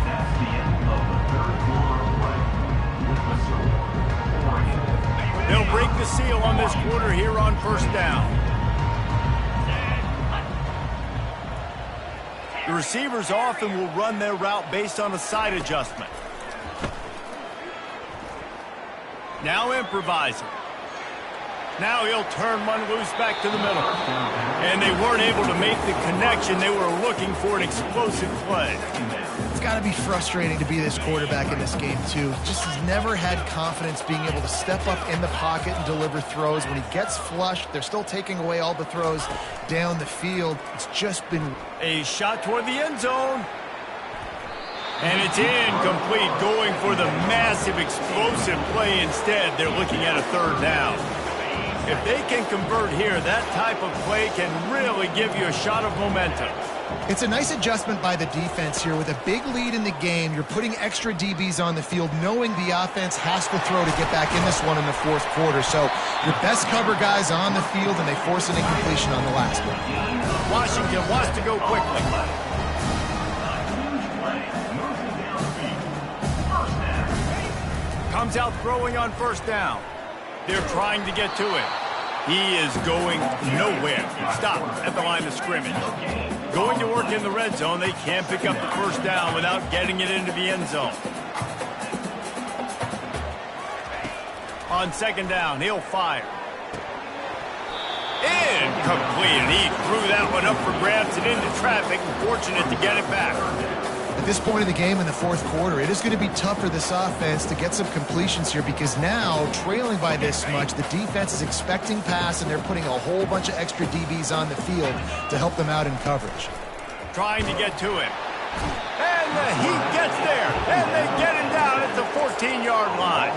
That's the end of the third quarter of play. With the score, Oregon. They'll break the seal on this quarter here on first down. The receivers often will run their route based on a side adjustment. Now improvising. Now he'll turn one loose back to the middle. And they weren't able to make the connection. They were looking for an explosive play. It's got to be frustrating to be this quarterback in this game, too. Just has never had confidence being able to step up in the pocket and deliver throws. When he gets flushed, they're still taking away all the throws down the field. It's just been... A shot toward the end zone. And it's incomplete, going for the massive explosive play instead. They're looking at a third down. If they can convert here, that type of play can really give you a shot of momentum. It's a nice adjustment by the defense here. With a big lead in the game, you're putting extra DBs on the field, knowing the offense has to throw to get back in this one in the fourth quarter. So your best cover guys on the field, and they force an incompletion on the last one. Washington wants to go quickly. Comes out throwing on first down. They're trying to get to him. He is going nowhere. Stop at the line of scrimmage. Going to work in the red zone. They can't pick up the first down without getting it into the end zone. On second down, he'll fire. Incomplete. He threw that one up for grabs and into traffic. Fortunate to get it back. At this point of the game in the fourth quarter, it is going to be tough for this offense to get some completions here, because now, trailing by this much, the defense is expecting pass, and they're putting a whole bunch of extra DBs on the field to help them out in coverage. Trying to get to him. And he gets there, and they get him down at the 14-yard line.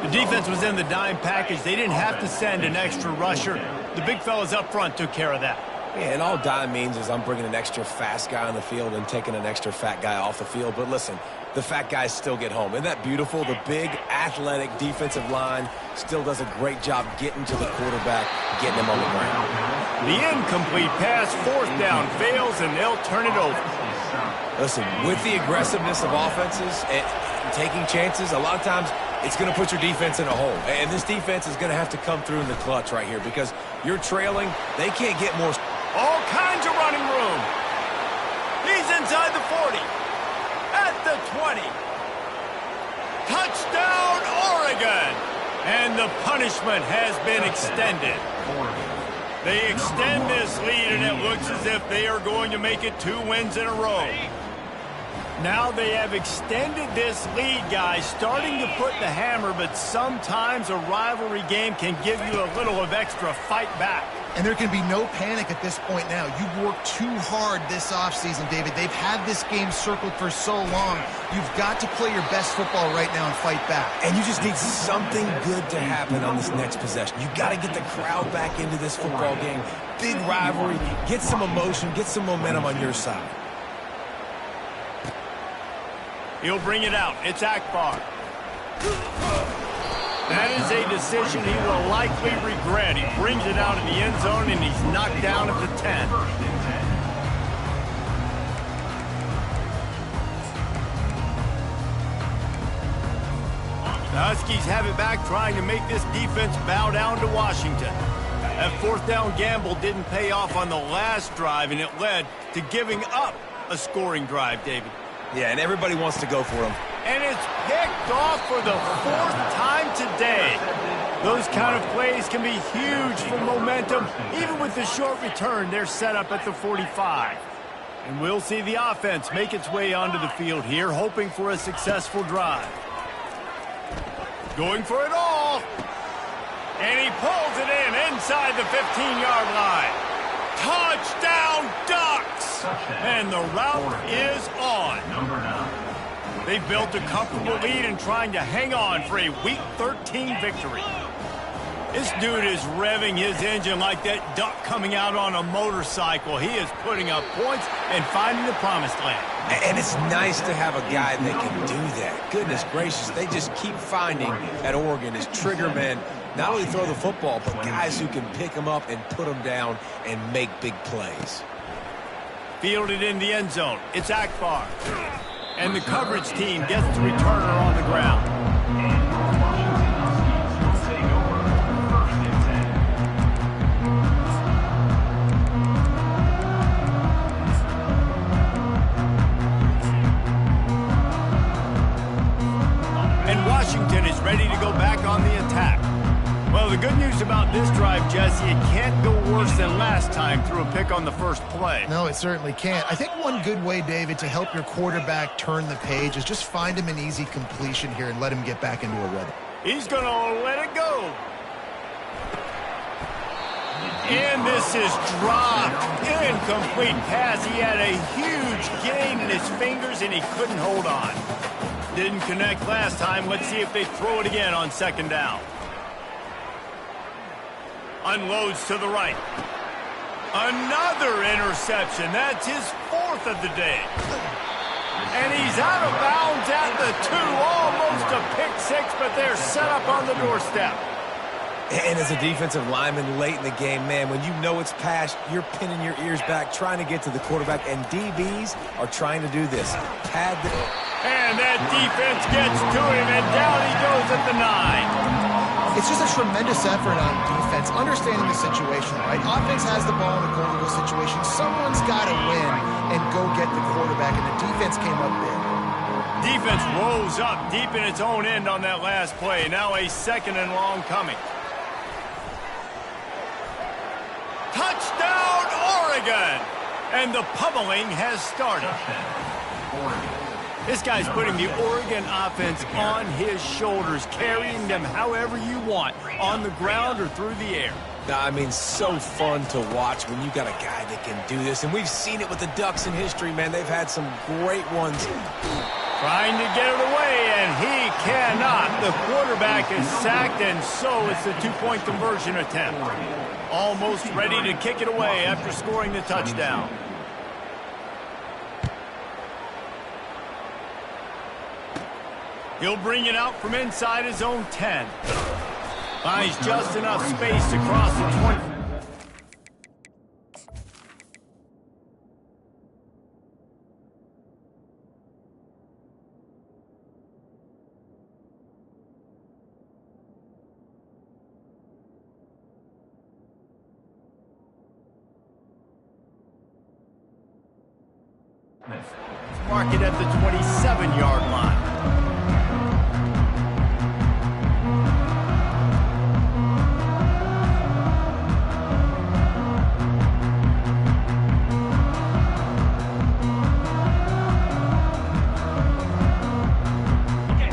The defense was in the dime package. They didn't have to send an extra rusher. The big fellas up front took care of that. Yeah, and all dime means is I'm bringing an extra fast guy on the field and taking an extra fat guy off the field. But listen, the fat guys still get home. Isn't that beautiful? The big, athletic defensive line still does a great job getting to the quarterback, getting him on the ground. The incomplete pass, fourth down, fails, and they'll turn it over. Listen, with the aggressiveness of offenses and taking chances, a lot of times it's going to put your defense in a hole. And this defense is going to have to come through in the clutch right here because you're trailing. They can't get more. All kinds of running room. He's inside the 40. At the 20. Touchdown, Oregon. And the punishment has been extended. They extend this lead, and it looks as if they are going to make it 2 wins in a row. Now they have extended this lead, guys, starting to put the hammer, but sometimes a rivalry game can give you a little of extra fight back. And there can be no panic at this point now. You've worked too hard this offseason, David. They've had this game circled for so long. You've got to play your best football right now and fight back. And you just need something good to happen on this next possession. You've got to get the crowd back into this football game. Big rivalry. Get some emotion. Get some momentum on your side. He'll bring it out. It's Akbar. That is a decision he will likely regret. He brings it out of the end zone, and he's knocked down at the 10. The Huskies have it back, trying to make this defense bow down to Washington. That fourth down gamble didn't pay off on the last drive, and it led to giving up a scoring drive, David. Yeah, and everybody wants to go for him. And it's picked off for the 4th time today. Those kind of plays can be huge for momentum. Even with the short return, they're set up at the 45. And we'll see the offense make its way onto the field here, hoping for a successful drive. Going for it all. And he pulls it in inside the 15-yard line. Touchdown, Ducks! And the route is on. They've built a comfortable lead and trying to hang on for a Week 13 victory. This dude is revving his engine like that duck coming out on a motorcycle. He is putting up points and finding the promised land. And it's nice to have a guy that can do that. Goodness gracious, they just keep finding at Oregon is trigger men. Not only throw the football, but guys who can pick them up and put them down and make big plays. Fielded in the end zone. It's Akbar. And the coverage team gets the returner on the ground. And Washington is ready to go back on the attack. Well, the good news about this drive, Jesse, it can't go worse than last time through a pick on the first play. No, it certainly can't. I think one good way, David, to help your quarterback turn the page is just find him an easy completion here and let him get back into a rhythm. He's going to let it go. And this is dropped. Incomplete pass. He had a huge gain in his fingers, and he couldn't hold on. Didn't connect last time. Let's see if they throw it again on second down. Unloads to the right. Another interception. That's his 4th of the day. And he's out of bounds at the 2. Almost a pick 6, but they're set up on the doorstep. And as a defensive lineman late in the game, man, when you know it's past, you're pinning your ears back, trying to get to the quarterback, and DBs are trying to do this. Pad the... And that defense gets to him, and down he goes at the 9. It's just a tremendous effort on defense, understanding the situation, right? Offense has the ball in a goal-to-goal situation. Someone's got to win and go get the quarterback, and the defense came up big. Defense rose up deep in its own end on that last play. Now a 2nd and long coming. Touchdown, Oregon! And the pummeling has started. This guy's putting the Oregon offense on his shoulders, carrying them however you want, on the ground or through the air. I mean, so fun to watch when you got a guy that can do this. And we've seen it with the Ducks in history, man. They've had some great ones. Trying to get it away, and he cannot. The quarterback is sacked, and so it's the two-point conversion attempt. Almost ready to kick it away after scoring the touchdown. He'll bring it out from inside his own 10. Finds just enough space to cross the 20. Mark it at the 27-yard line.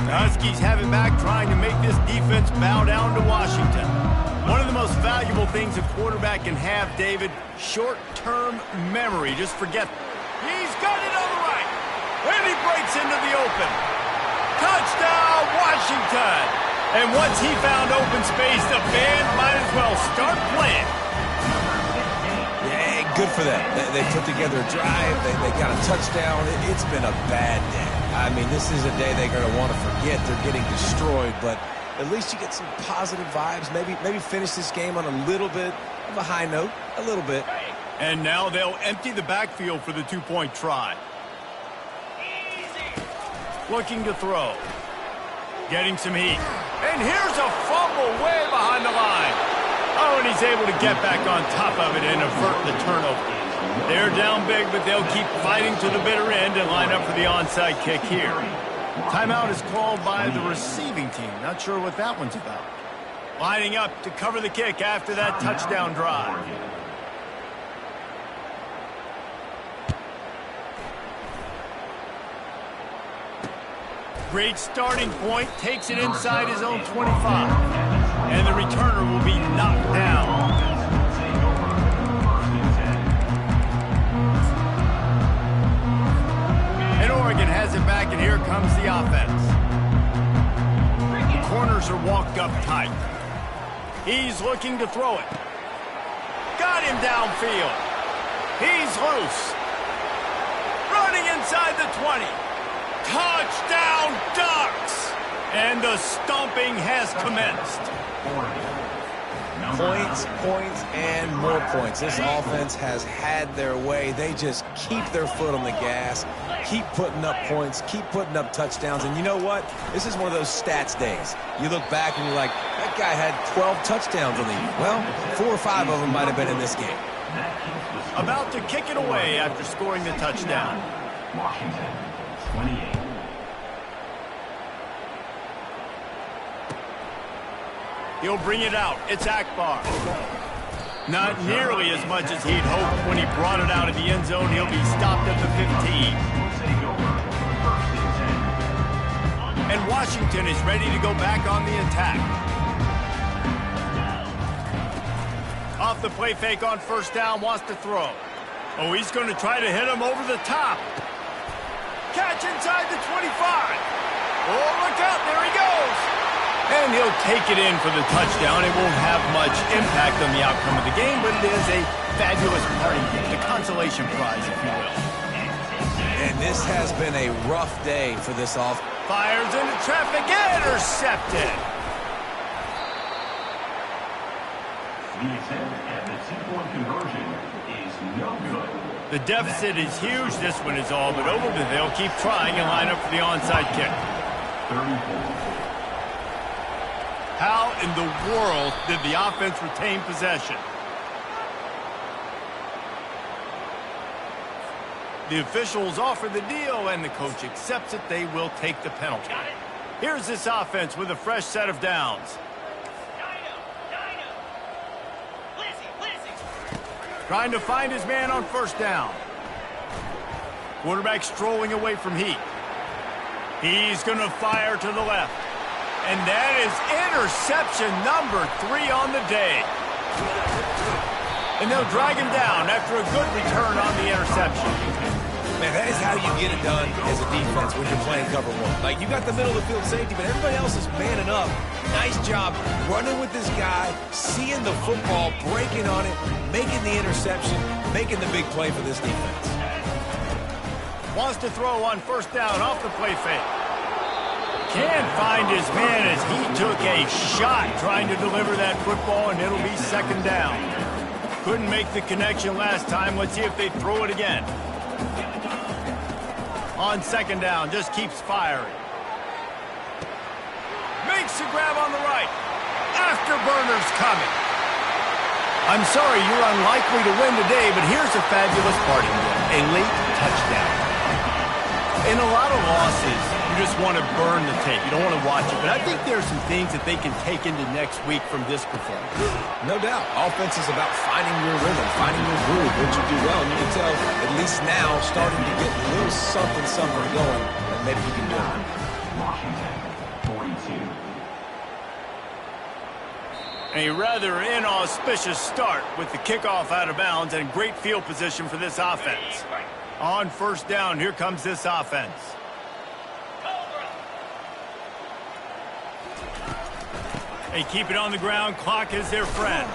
The Huskies have it back, trying to make this defense bow down to Washington. One of the most valuable things a quarterback can have, David, short-term memory. Just forget. He's got it on the right. And he breaks into the open. Touchdown, Washington. And once he found open space, the band might as well start playing. Yeah, good for them. They put together a drive. They got a touchdown. It's been a bad day. I mean, this is a day they're going to want to forget. They're getting destroyed, but at least you get some positive vibes. Maybe finish this game on a little bit of a high note. A little bit. And now they'll empty the backfield for the two-point try. Looking to throw. Getting some heat. And here's a fumble way behind the line. Oh, and he's able to get back on top of it and avert the turnover. They're down big, but they'll keep fighting to the bitter end and line up for the onside kick here. Timeout is called by the receiving team. Not sure what that one's about. Lining up to cover the kick after that touchdown drive. Great starting point, takes it inside his own 25. And the returner will be knocked down. And Oregon has it back, and here comes the offense. The corners are walked up tight. He's looking to throw it. Got him downfield. He's loose. Running inside the 20. Touchdown, Ducks! And the stomping has commenced. Points, and more points. This offense has had their way. They just keep their foot on the gas, keep putting up points, keep putting up touchdowns. And you know what? This is one of those stats days. You look back and you're like, that guy had 12 touchdowns on the year. Well, 4 or 5 of them might have been in this game. About to kick it away after scoring the touchdown. Washington, 28. He'll bring it out. It's Akbar. Not nearly as much as he'd hoped when he brought it out of the end zone. He'll be stopped at the 15. And Washington is ready to go back on the attack. Off the play fake on first down, wants to throw. Oh, he's going to try to hit him over the top. Catch inside the 25. Oh, look out, there he goes. And he'll take it in for the touchdown. It won't have much impact on the outcome of the game, but it is a fabulous party game, the consolation prize, if you will. And this has been a rough day for this offense. Fires into traffic, intercepted. The attempt at the two-point conversion is no good. The deficit is huge. This one is all but over, but they'll keep trying and line up for the onside kick. 34. How in the world did the offense retain possession? The officials offer the deal, and the coach accepts it. They will take the penalty. Here's this offense with a fresh set of downs. Trying to find his man on first down. Quarterback strolling away from heat. He's going to fire to the left. And that is interception number 3 on the day. And they'll drag him down after a good return on the interception. Man, that is how you get it done as a defense when you're playing cover one. Like, you got the middle of the field safety, but everybody else is manning up. Nice job running with this guy, seeing the football, breaking on it, making the interception, making the big play for this defense. Wants to throw on first down off the play fake. Can't find his man as he took a shot trying to deliver that football, and it'll be second down. Couldn't make the connection last time. Let's see if they throw it again. On second down, just keeps firing. Makes the grab on the right. Afterburner's coming. I'm sorry you're unlikely to win today, but here's a fabulous parting gift. A late touchdown. In a lot of losses, you just want to burn the tape. You don't want to watch it. But I think there are some things that they can take into next week from this performance. No doubt. Offense is about finding your rhythm, finding your groove, what you do well. And you can tell, at least now, starting to get a little something going, and maybe you can do it. Washington, 42. A rather inauspicious start with the kickoff out of bounds and great field position for this offense. On first down, here comes this offense. They keep it on the ground. Clock is their friend.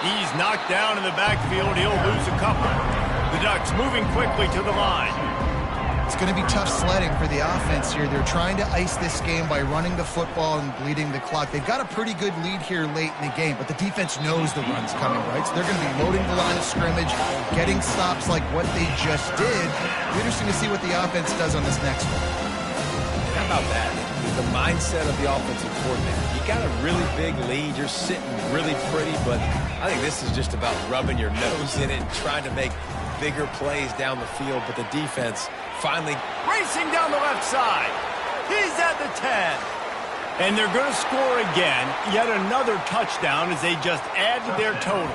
He's knocked down in the backfield. He'll lose a couple. The Ducks moving quickly to the line. It's going to be tough sledding for the offense here. They're trying to ice this game by running the football and bleeding the clock. They've got a pretty good lead here late in the game, but the defense knows the run's coming, right? So they're going to be loading the line of scrimmage, getting stops like what they just did. It'll be interesting to see what the offense does on this next one. How about that? The mindset of the offensive coordinator. You got a really big lead. You're sitting really pretty, but I think this is just about rubbing your nose in it and trying to make bigger plays down the field. But the defense finally Racing down the left side. He's at the 10. And they're going to score again. Yet another touchdown as they just add to their total.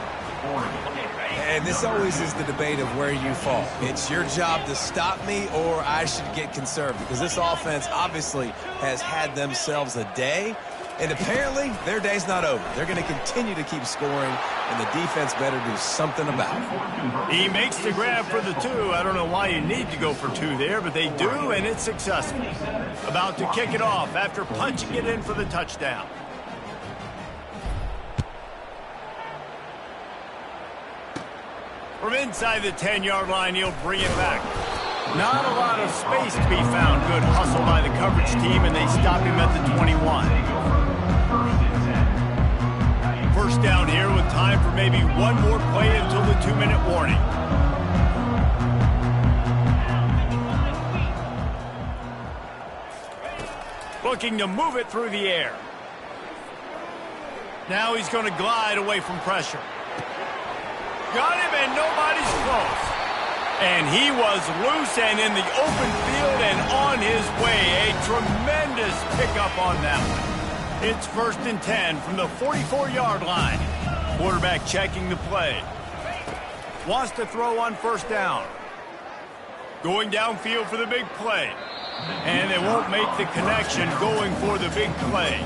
And this always is the debate of where you fall. It's your job to stop me, or I should get conservative, because this offense obviously has had themselves a day, and apparently their day's not over. They're going to continue to keep scoring, and the defense better do something about it. He makes the grab for the 2. I don't know why you need to go for 2 there, but they do, and it's successful. About to kick it off after punching it in for the touchdown. From inside the 10-yard line, he'll bring it back. Not a lot of space to be found. Good hustle by the coverage team, and they stop him at the 21. First down here with time for maybe one more play until the 2-minute warning. Looking to move it through the air. Now he's going to glide away from pressure. Got him, and nobody's close. And he was loose and in the open field and on his way. A tremendous pickup on that one. It's 1st and 10 from the 44-yard line. Quarterback checking the play. Wants to throw on first down. Going downfield for the big play. And they won't make the connection going for the big play.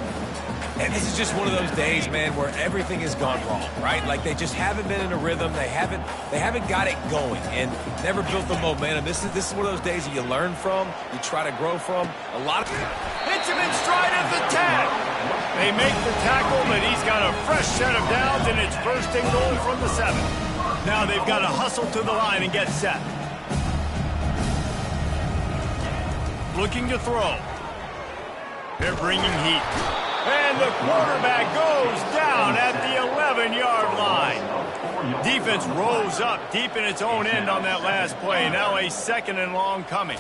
And this is just one of those days, man, where everything has gone wrong, right? Like they just haven't been in a rhythm. They haven't got it going and never built the momentum. This is one of those days that you learn from, you try to grow from. A lot of hits him in stride at the 10. They make the tackle, but he's got a fresh set of downs, and it's 1st and goal from the 7. Now they've got to hustle to the line and get set. Looking to throw. They're bringing heat. And the quarterback goes down at the 11-yard line. Defense rolls up deep in its own end on that last play. Now a 2nd and long coming.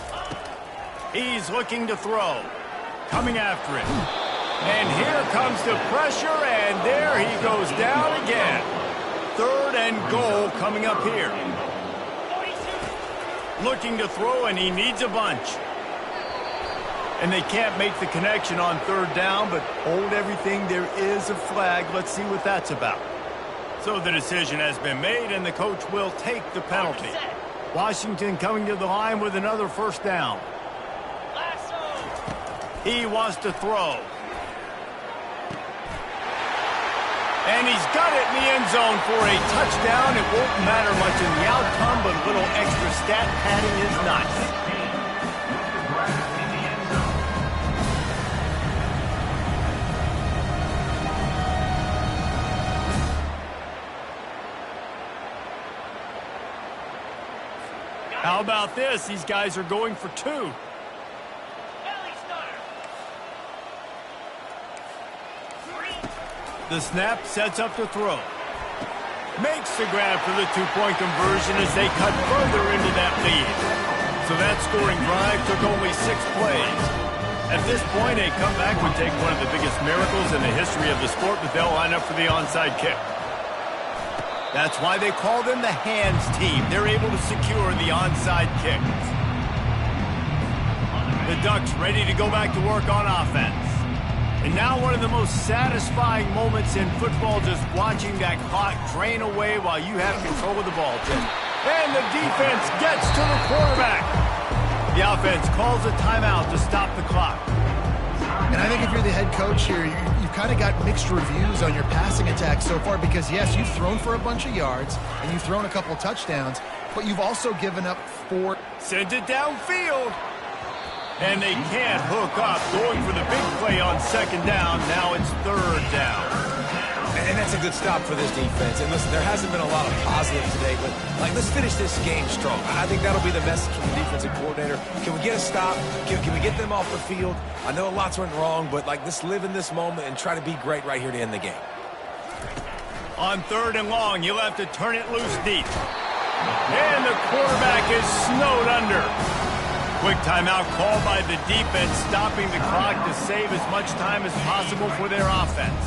He's looking to throw. Coming after it. And here comes the pressure, and there he goes down again. 3rd and goal coming up here. Looking to throw, and he needs a bunch. And they can't make the connection on 3rd down, but hold everything. There is a flag. Let's see what that's about. So the decision has been made, and the coach will take the penalty. Washington coming to the line with another 1st down. He wants to throw. And he's got it in the end zone for a touchdown. It won't matter much in the outcome, but a little extra stat padding is nice. How about this? These guys are going for two. The snap sets up to throw. Makes the grab for the two-point conversion as they cut further into that lead. So that scoring drive took only 6 plays. At this point, a comeback would take one of the biggest miracles in the history of the sport, but they'll line up for the onside kick. That's why they call them the hands team. They're able to secure the onside kick. The Ducks ready to go back to work on offense. And now one of the most satisfying moments in football, just watching that clock drain away while you have control of the ball, Tim. And the defense gets to the quarterback. The offense calls a timeout to stop the clock. And I think if you're the head coach here, you've kind of got mixed reviews on your passing attack so far because, yes, you've thrown for a bunch of yards and you've thrown a couple of touchdowns, but you've also given up 4. Sends it downfield. And they can't hook up, going for the big play on second down. Now it's third down. And that's a good stop for this defense. And listen, there hasn't been a lot of positive today, but let's finish this game strong. I think that'll be the message from the defensive coordinator. Can we get a stop? Can we get them off the field? I know lots went wrong, but let's live in this moment and try to be great right here to end the game. On third and long, you'll have to turn it loose deep. And the quarterback is snowed under. Quick timeout called by the defense, stopping the clock to save as much time as possible for their offense.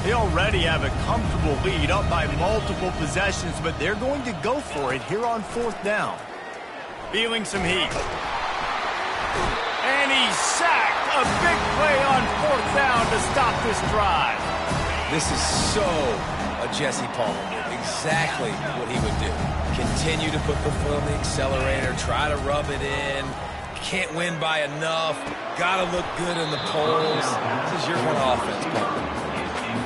They already have a comfortable lead, up by multiple possessions, but they're going to go for it here on fourth down. Feeling some heat. And he's sacked. A big play on fourth down to stop this drive. This is so a Jesse Palmer move. Exactly what he would do. Continue to put the foot on the accelerator, try to rub it in. Can't win by enough. Got to look good in the polls. This is your kind of offense, Palmer.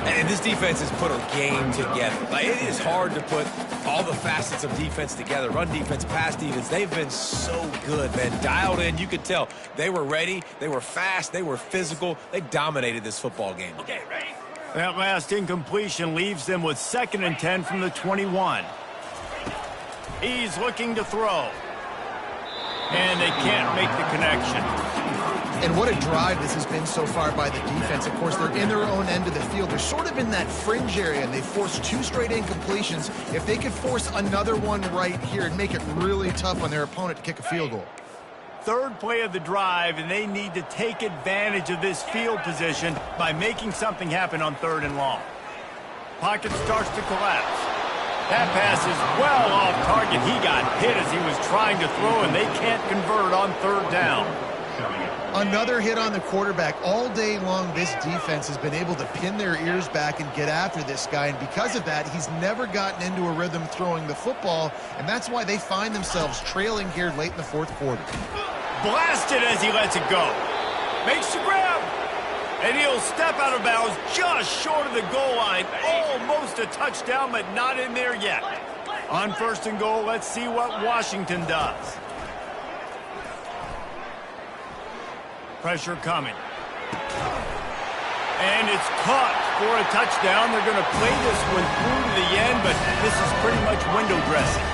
And this defense has put a game together. It is hard to put all the facets of defense together. Run defense, pass defense. They've been so good, man. Dialed in. You could tell they were ready. They were fast. They were physical. They dominated this football game. Okay, ready? That last incompletion leaves them with 2nd and 10 from the 21. He's looking to throw. And they can't make the connection. And what a drive this has been so far by the defense. Of course, they're in their own end of the field. They're sort of in that fringe area, and they forced 2 straight incompletions. If they could force another one right here, it'd make it really tough on their opponent to kick a field goal. Third play of the drive, and they need to take advantage of this field position by making something happen on third and long. Pocket starts to collapse. That pass is well off target. He got hit as he was trying to throw, and they can't convert on third down. Another hit on the quarterback. All day long, this defense has been able to pin their ears back and get after this guy, and because of that, he's never gotten into a rhythm throwing the football, and that's why they find themselves trailing here late in the fourth quarter. Blasted as he lets it go. Makes the grab. And he'll step out of bounds just short of the goal line. Almost a touchdown, but not in there yet. On first and goal, let's see what Washington does. Pressure coming. And it's caught for a touchdown. They're going to play this one through to the end, but this is pretty much window dressing.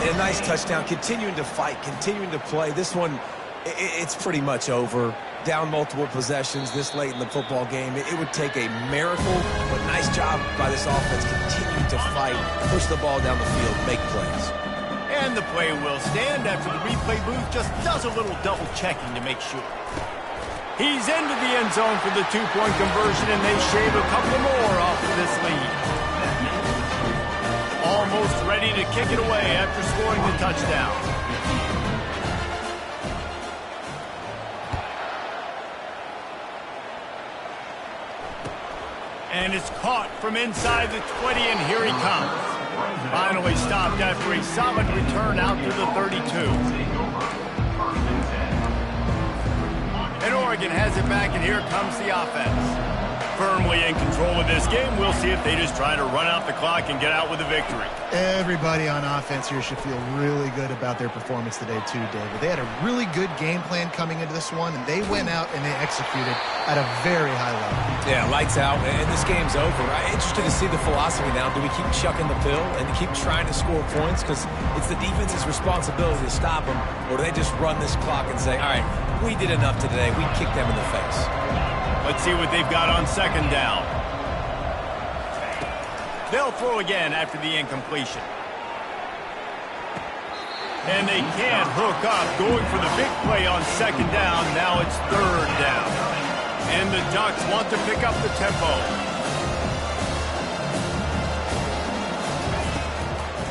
And a nice touchdown, continuing to fight, continuing to play. This one, it's pretty much over. Down multiple possessions this late in the football game. It would take a miracle, but nice job by this offense. Continue to fight, push the ball down the field, make plays. And the play will stand after the replay booth just does a little double checking to make sure. He's into the end zone for the 2-point conversion, and they shave a couple more off of this lead. Almost ready to kick it away after scoring the touchdown. And it's caught from inside the 20, and here he comes. Finally stopped after a solid return out to the 32. And Oregon has it back, and here comes the offense. firmly in control of this game. We'll see if they just try to run out the clock and get out with a victory. Everybody on offense here should feel really good about their performance today too, David. They had a really good game plan coming into this one, and they went out and they executed at a very high level. Yeah, lights out, and this game's over. I'm interested to see the philosophy now. Do we keep chucking the pill and keep trying to score points because it's the defense's responsibility to stop them, or do they just run this clock and say, all right, we did enough today. We kicked them in the face. Let's see what they've got on second down. They'll throw again after the incompletion. And they can't hook up, going for the big play on second down. Now it's third down. And the Ducks want to pick up the tempo.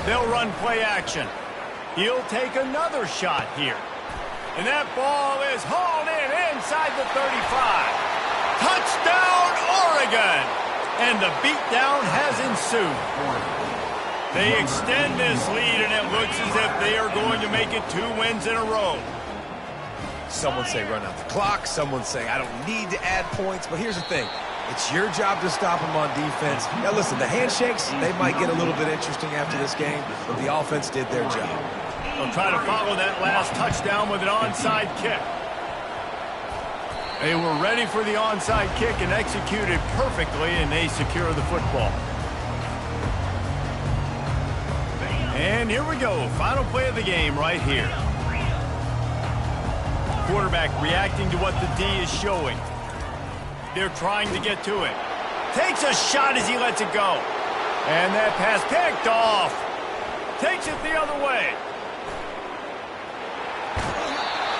They'll run play action. He'll take another shot here. And that ball is hauled in inside the 35. Touchdown, Oregon! And the beatdown has ensued. They extend this lead, and it looks as if they are going to make it 2 wins in a row. Someone say run out the clock. Someone say I don't need to add points. But here's the thing. It's your job to stop them on defense. Now, listen, the handshakes, they might get a little bit interesting after this game, but the offense did their job. They'll try to follow that last touchdown with an onside kick. They were ready for the onside kick and executed perfectly, and they secure the football. And here we go. Final play of the game right here. Quarterback reacting to what the D is showing. They're trying to get to it. Takes a shot as he lets it go. And that pass picked off. Takes it the other way.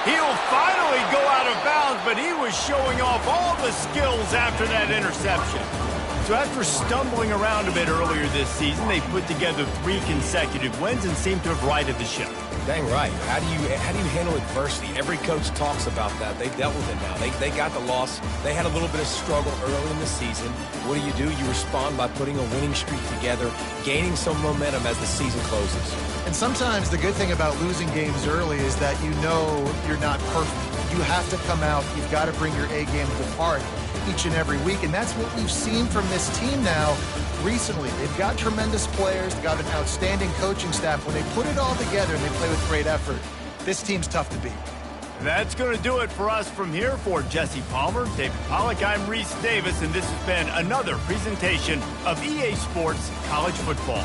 He'll finally go out of bounds, but he was showing off all the skills after that interception. So after stumbling around a bit earlier this season, they put together 3 consecutive wins and seem to have righted the ship. Dang right. How do you handle adversity? Every coach talks about that. They dealt with it now. They got the loss. They had a little bit of struggle early in the season. What do? You respond by putting a winning streak together, gaining some momentum as the season closes. And sometimes the good thing about losing games early is that you know you're not perfect. You have to come out. You've got to bring your A game to the party each and every week. And that's what we've seen from this team now recently. They've got tremendous players. They've got an outstanding coaching staff. When they put it all together and they play with great effort, this team's tough to beat. That's going to do it for us from here. For Jesse Palmer, David Pollack, I'm Reese Davis, and this has been another presentation of EA Sports College Football.